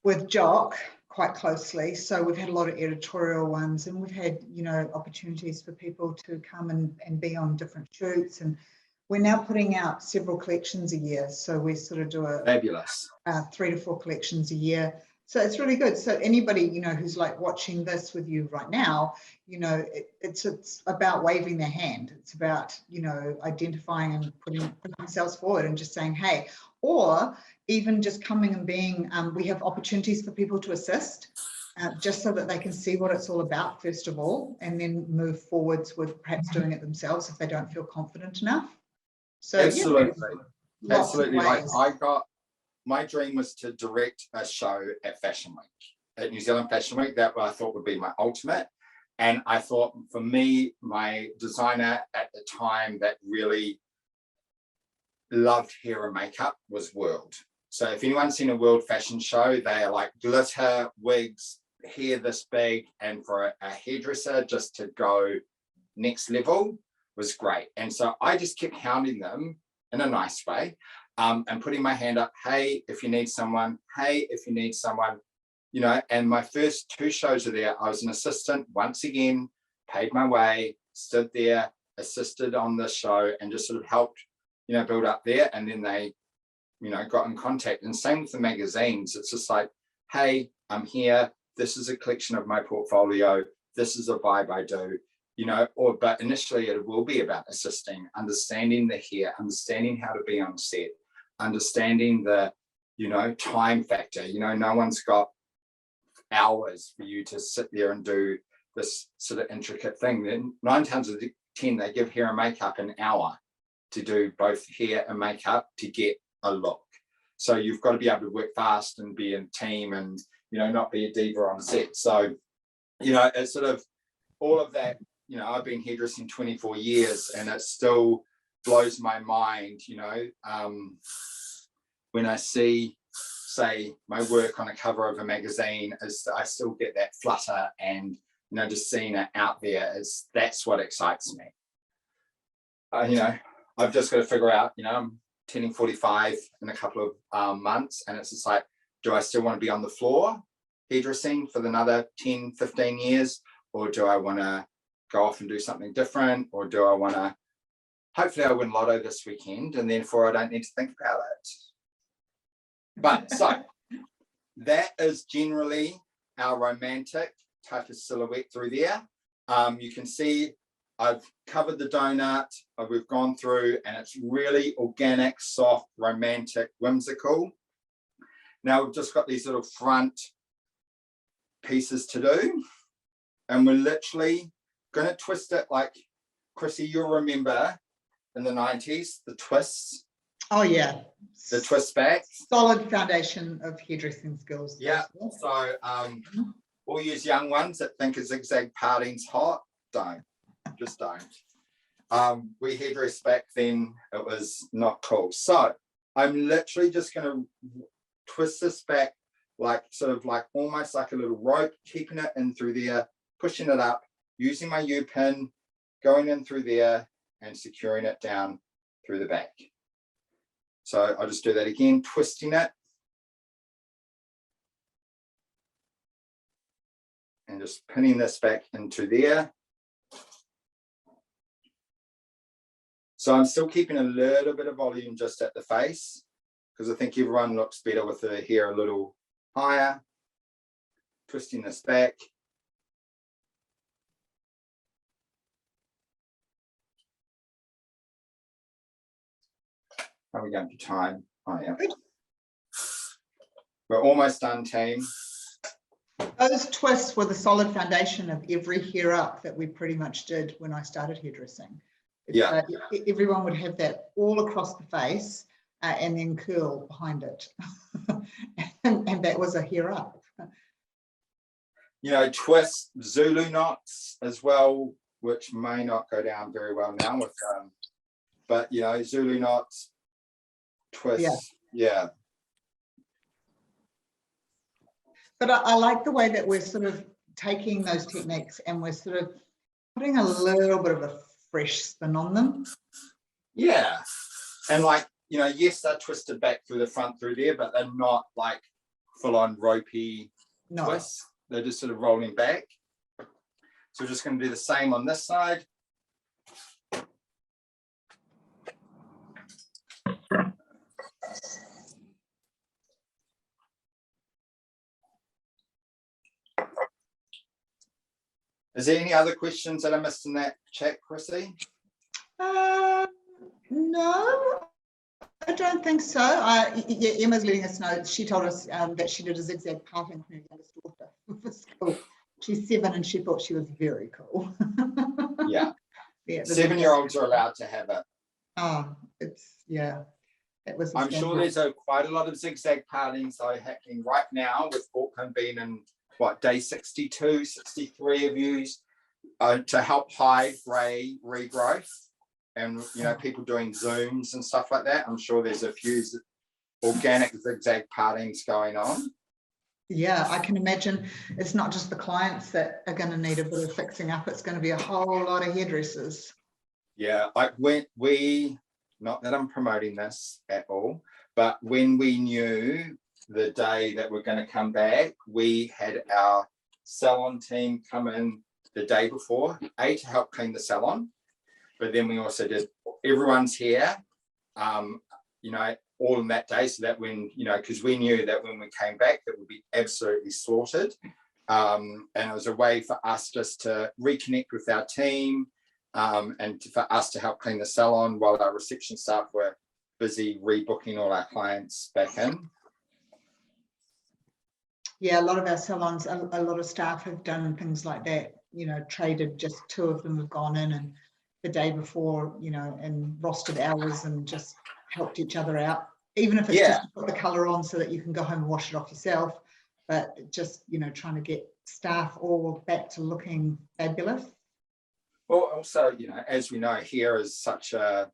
with Jock quite closely. So we've had a lot of editorial ones, and we've had, you know, opportunities for people to come and be on different shoots. And we're now putting out several collections a year. So we sort of do Fabulous. 3 to 4 collections a year. So it's really good. So anybody, you know, who's like watching this with you right now, you know, it's about waving their hand. It's about, you know, identifying and putting themselves forward and just saying, hey, or even just coming and being, we have opportunities for people to assist, just so that they can see what it's all about, first of all, and then move forwards with perhaps doing it themselves if they don't feel confident enough. So absolutely, yeah, absolutely. Like my dream was to direct a show at Fashion Week, at New Zealand Fashion Week. That I thought would be my ultimate. And I thought, for me, my designer at the time that really loved hair and makeup was World. So if anyone's seen a World fashion show, they are like glitter, wigs, hair this big, and for a hairdresser just to go next level was great. And so I just kept hounding them in a nice way, and putting my hand up, hey, if you need someone, hey, if you need someone, you know. And my first 2 shows are there, I was an assistant once again, paid my way, stood there, assisted on the show, and just sort of helped, you know, build up there. And then they, you know, got in contact. And same with the magazines. It's just like, hey, I'm here. This is a collection of my portfolio. This is a vibe I do, you know. But initially it will be about assisting, understanding the hair, understanding how to be on set, understanding the, you know, time factor. You know, no one's got hours for you to sit there and do this sort of intricate thing. Then 9 times out of 10, they give hair and makeup an hour to do both hair and makeup to get a look. So you've got to be able to work fast and be in a team, and, you know, not be a diva on set. So, you know, it's sort of all of that. You know, I've been hairdressing 24 years, and it still blows my mind, you know, when I see, say, my work on a cover of a magazine, I still get that flutter, and, you know, just seeing it out there, that's what excites me. You know, I've just got to figure out, you know, I'm turning 45 in a couple of months, and it's just like, do I still want to be on the floor hairdressing for another 10, 15 years, or do I want to go off and do something different, or do I want to, hopefully I win lotto this weekend, and therefore I don't need to think about it. But so that is generally our romantic type of silhouette through there. You can see I've covered the donut, we've gone through, and it's really organic, soft, romantic, whimsical. Now we've just got these little front pieces to do, and we're literally going to twist it like, Chrissy, you'll remember in the 90s, the twists. Oh yeah. The twist back. Solid foundation of hairdressing skills. Yeah. So all you young ones that think a zigzag parting's hot, just don't. We hairdressed back then, it was not cool. So I'm literally just going to twist this back, like sort of like almost like a little rope, keeping it in through there, pushing it up, using my U-pin, going in through there and securing it down through the back. So I'll just do that again, twisting it. And just pinning this back into there. So I'm still keeping a little bit of volume just at the face, because I think everyone looks better with the hair a little higher. Twisting this back. How are we going for time? Oh, yeah. We're almost done, team. Those twists were the solid foundation of every hair up that we pretty much did when I started hairdressing. Yeah. Everyone would have that all across the face and then curl behind it. and that was a hair up. You know, twist Zulu knots as well, which may not go down very well now with but you know, Zulu knots, twists, yeah. But I like the way that we're sort of taking those techniques and we're sort of putting a little bit of a fresh spin on them. Yeah. And like, you know, yes, they're twisted back through the front through there, but they're not like full on ropey twists. They're just sort of rolling back. So we're just going to do the same on this side. Is there any other questions that I missed in that chat, Chrissy? No, I don't think so. Yeah, Emma's letting us know. She told us that she did a zigzag parting for her youngest daughter for school. She's 7 and she thought she was very cool. Yeah. Yeah, 7-year-olds are allowed to have it. Oh, it's, yeah. It was. I'm sure there's quite a lot of zigzag partings though happening right now with Auckland being in what, day 62, 63 of views to help hide grey regrowth. And, you know, people doing Zooms and stuff like that. I'm sure there's a few organic zigzag partings going on. Yeah, I can imagine it's not just the clients that are going to need a bit of fixing up. It's going to be a whole lot of hairdressers. Yeah, like when we, not that I'm promoting this at all, but when we knew the day that we're going to come back, we had our salon team come in the day before, to help clean the salon. But then we also did, everyone's here, you know, all in that day, so that when, you know, because we knew that when we came back, it would be absolutely slaughtered. And it was a way for us just to reconnect with our team and for us to help clean the salon while our reception staff were busy rebooking all our clients back in. Yeah, a lot of our salons, a lot of staff have done things like that, you know, traded, just 2 of them have gone in and the day before, you know, and rostered hours and just helped each other out, even if it's just to put the colour on so that you can go home and wash it off yourself, but just, you know, trying to get staff all back to looking fabulous. Well, also, you know, as we know, hair is such a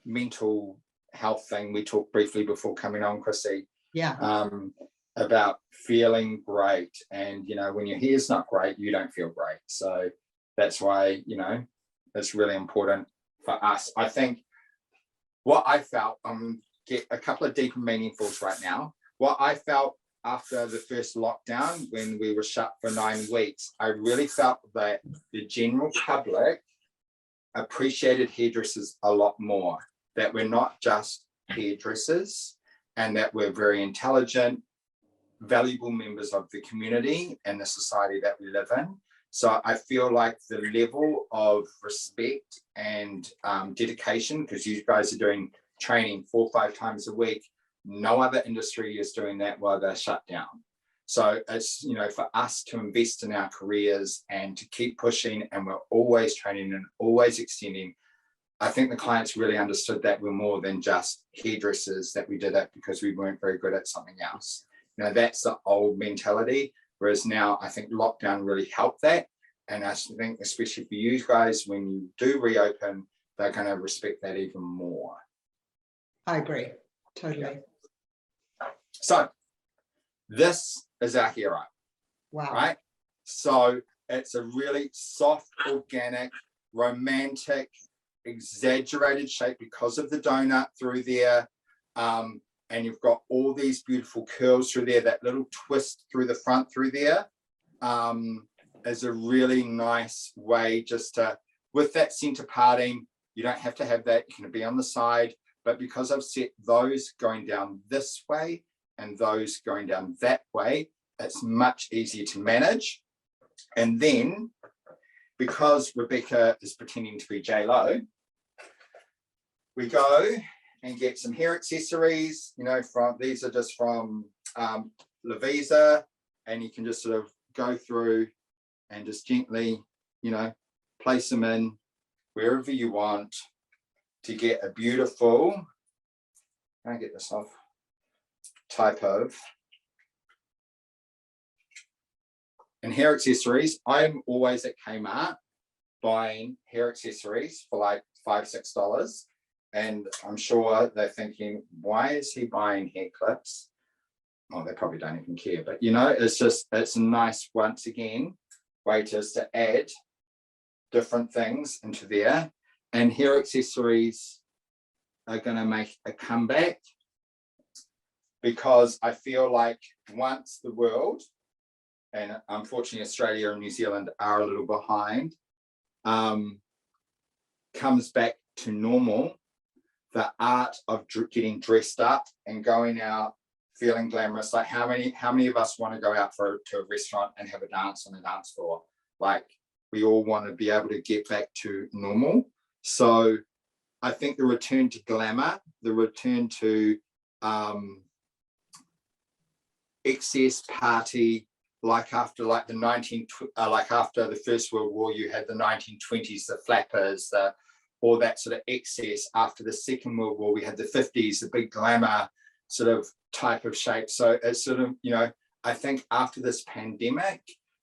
mental health thing. We talked briefly before coming on, Chrissy. Yeah. About feeling great. And, you know, when your hair's not great, you don't feel great. So that's why, you know, it's really important for us. I think what I felt, get a couple of deeper meaningfuls right now. What I felt after the first lockdown, when we were shut for 9 weeks, I really felt that the general public appreciated hairdressers a lot more, that we're not just hairdressers and that we're very intelligent, valuable members of the community and the society that we live in. So I feel like the level of respect and dedication, because you guys are doing training 4 or 5 times a week, no other industry is doing that while they're shut down. So it's, you know, for us to invest in our careers and to keep pushing, and we're always training and always extending. I think the clients really understood that we're more than just hairdressers, that we did it because we weren't very good at something else. You know, that's the old mentality. Whereas now I think lockdown really helped that. And I think especially for you guys, when you do reopen, they're going to respect that even more. I agree, totally. Yeah. So this is our hero. Wow. Right? So it's a really soft, organic, romantic, exaggerated shape because of the donut through there. And you've got all these beautiful curls through there, that little twist through the front through there is a really nice way just to, with that center parting, you don't have to have that, you can be on the side, but because I've set those going down this way and those going down that way, it's much easier to manage. And then, because Rebecca is pretending to be J-Lo, we go and get some hair accessories, you know, from, these are just from Lavisa, and you can just sort of go through and just gently, you know, place them in wherever you want to get a beautiful, can I get this off, type of. And hair accessories, I'm always at Kmart buying hair accessories for like $5, $6. And I'm sure they're thinking, why is he buying hair clips? oh, they probably don't even care, but you know, it's a nice, once again, way to add different things into there. And hair accessories are going to make a comeback, because I feel like once the world, and unfortunately Australia and New Zealand are a little behind, comes back to normal, the art of getting dressed up and going out feeling glamorous. Like how many of us want to go out to a restaurant and have a dance on the dance floor? Like we all want to be able to get back to normal. So I think the return to glamour, the return to excess party, like after the First World War, you had the 1920s, the flappers, all that sort of excess. After the Second World War, we had the 50s, the big glamour sort of type of shape. So it's sort of, you know, I think after this pandemic,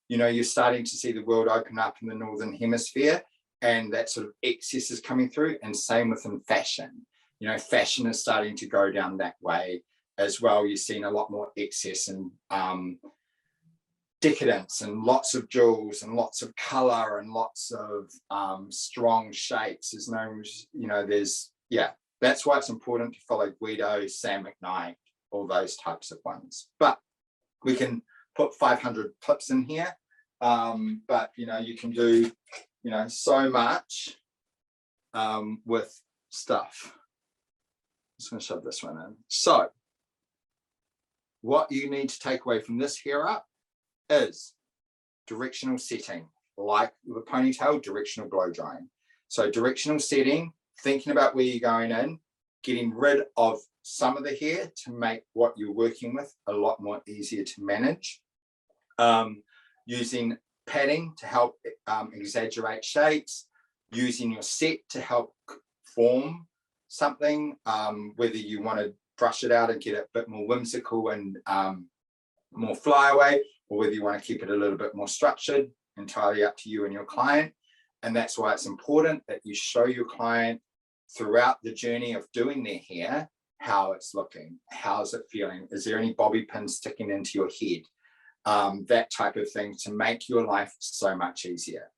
you know, you're starting to see the world open up in the Northern Hemisphere, and that sort of excess is coming through. And same within fashion. You know, fashion is starting to go down that way as well. You're seeing a lot more excess and decadence and lots of jewels and lots of color and lots of strong shapes. There's no, you know, that's why it's important to follow Guido, Sam McKnight, all those types of ones. But we can put 500 clips in here, but you know, you can do, you know, so much with stuff. I'm just going to shove this one in. So what you need to take away from this hair up is directional setting, like the ponytail, directional blow drying. So directional setting, thinking about where you're going in, getting rid of some of the hair to make what you're working with a lot more easier to manage. Using padding to help exaggerate shapes, using your set to help form something, whether you want to brush it out and get it a bit more whimsical and more flyaway, or whether you want to keep it a little bit more structured, entirely up to you and your client. And that's why it's important that you show your client throughout the journey of doing their hair how it's looking, how's it feeling, is there any bobby pins sticking into your head, that type of thing, to make your life so much easier.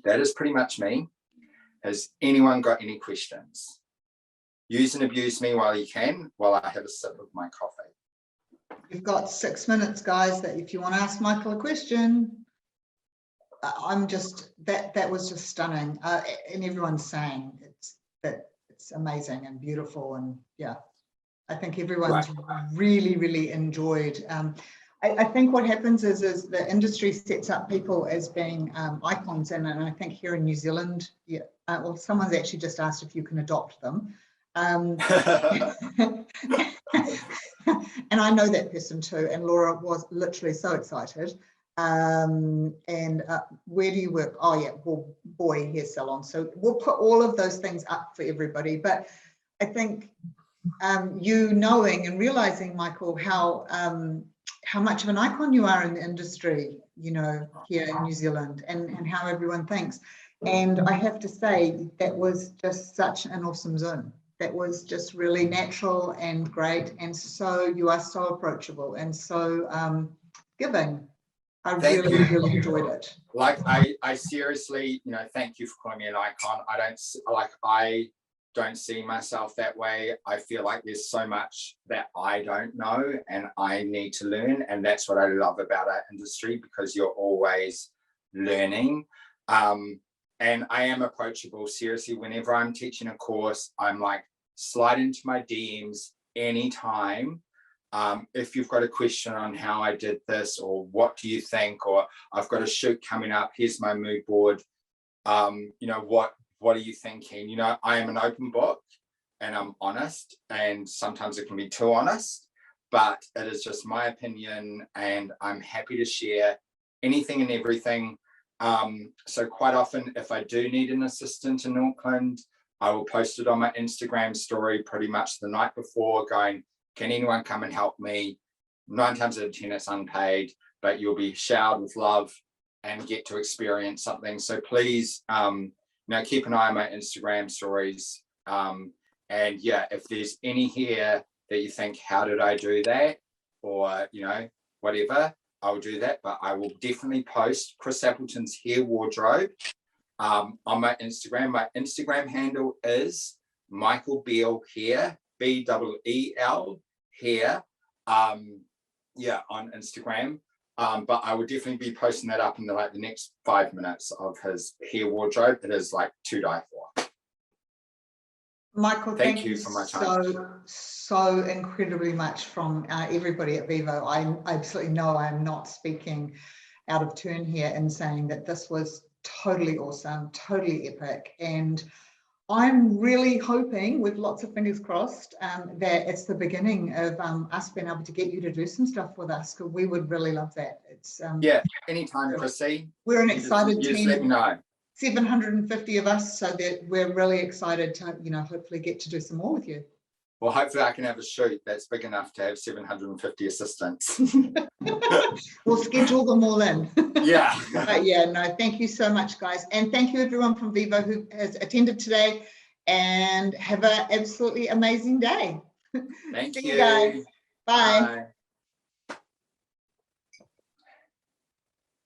That is pretty much me. Has anyone got any questions? Use and abuse me while you can, while I have a sip of my coffee. You've got 6 minutes, guys, that if you want to ask Michael a question. I'm just, that was just stunning. And everyone's saying it's amazing and beautiful, and yeah, I think everyone's really enjoyed. I think what happens is the industry sets up people as being icons, and I think here in New Zealand, yeah, well, someone's actually just asked if you can adopt them. And I know that person too, and Laura was literally so excited. And where do you work? Oh yeah, well, Buoy Hair Salon. So we'll put all of those things up for everybody. But I think you knowing and realizing, Michael, how much of an icon you are in the industry, you know, here in New Zealand, and how everyone thinks. And I have to say, that was just such an awesome Zoom. That was just really natural and great. And so you are so approachable and so giving. I really enjoyed it. Like I seriously, you know, thank you for calling me an icon. I don't see myself that way. I feel like there's so much that I don't know and I need to learn. And that's what I love about our industry, because you're always learning. And I am approachable. Seriously, whenever I'm teaching a course, I'm like, slide into my DMs anytime. If you've got a question on how I did this, or what do you think, or I've got a shoot coming up, here's my mood board, you know, what are you thinking? You know, I am an open book and I'm honest, and sometimes it can be too honest, but it is just my opinion and I'm happy to share anything and everything. So quite often, if I do need an assistant in Auckland, I will post it on my Instagram story pretty much the night before, going, can anyone come and help me? 9 times out of 10, it's unpaid, but you'll be showered with love and get to experience something. So please, you know, keep an eye on my Instagram stories. And yeah, if there's any here that you think, how did I do that? or, you know, whatever, I will do that. But I will definitely post Chris Appleton's hair wardrobe on my Instagram. My Instagram handle is Michael Beel Hair, Beel Hair. Yeah, on Instagram. But I will definitely be posting that up in the next 5 minutes of his hair wardrobe. It is like to die for. Michael, thank you for my time. so incredibly much from everybody at Vivo. I absolutely know I'm not speaking out of turn here in saying that this was totally awesome, totally epic. And I'm really hoping, with lots of fingers crossed, that it's the beginning of us being able to get you to do some stuff with us, because we would really love that. It's yeah, anytime, Chrissy. We're an excited team. Just let me know. 750 of us, so that we're really excited to, you know, hopefully get to do some more with you. Well, hopefully I can have a shoot that's big enough to have 750 assistants. We'll schedule them all in. Yeah. But yeah, no, thank you so much, guys. And thank you everyone from Vivo who has attended today, and have an absolutely amazing day. Thank See you. guys. Bye. Bye.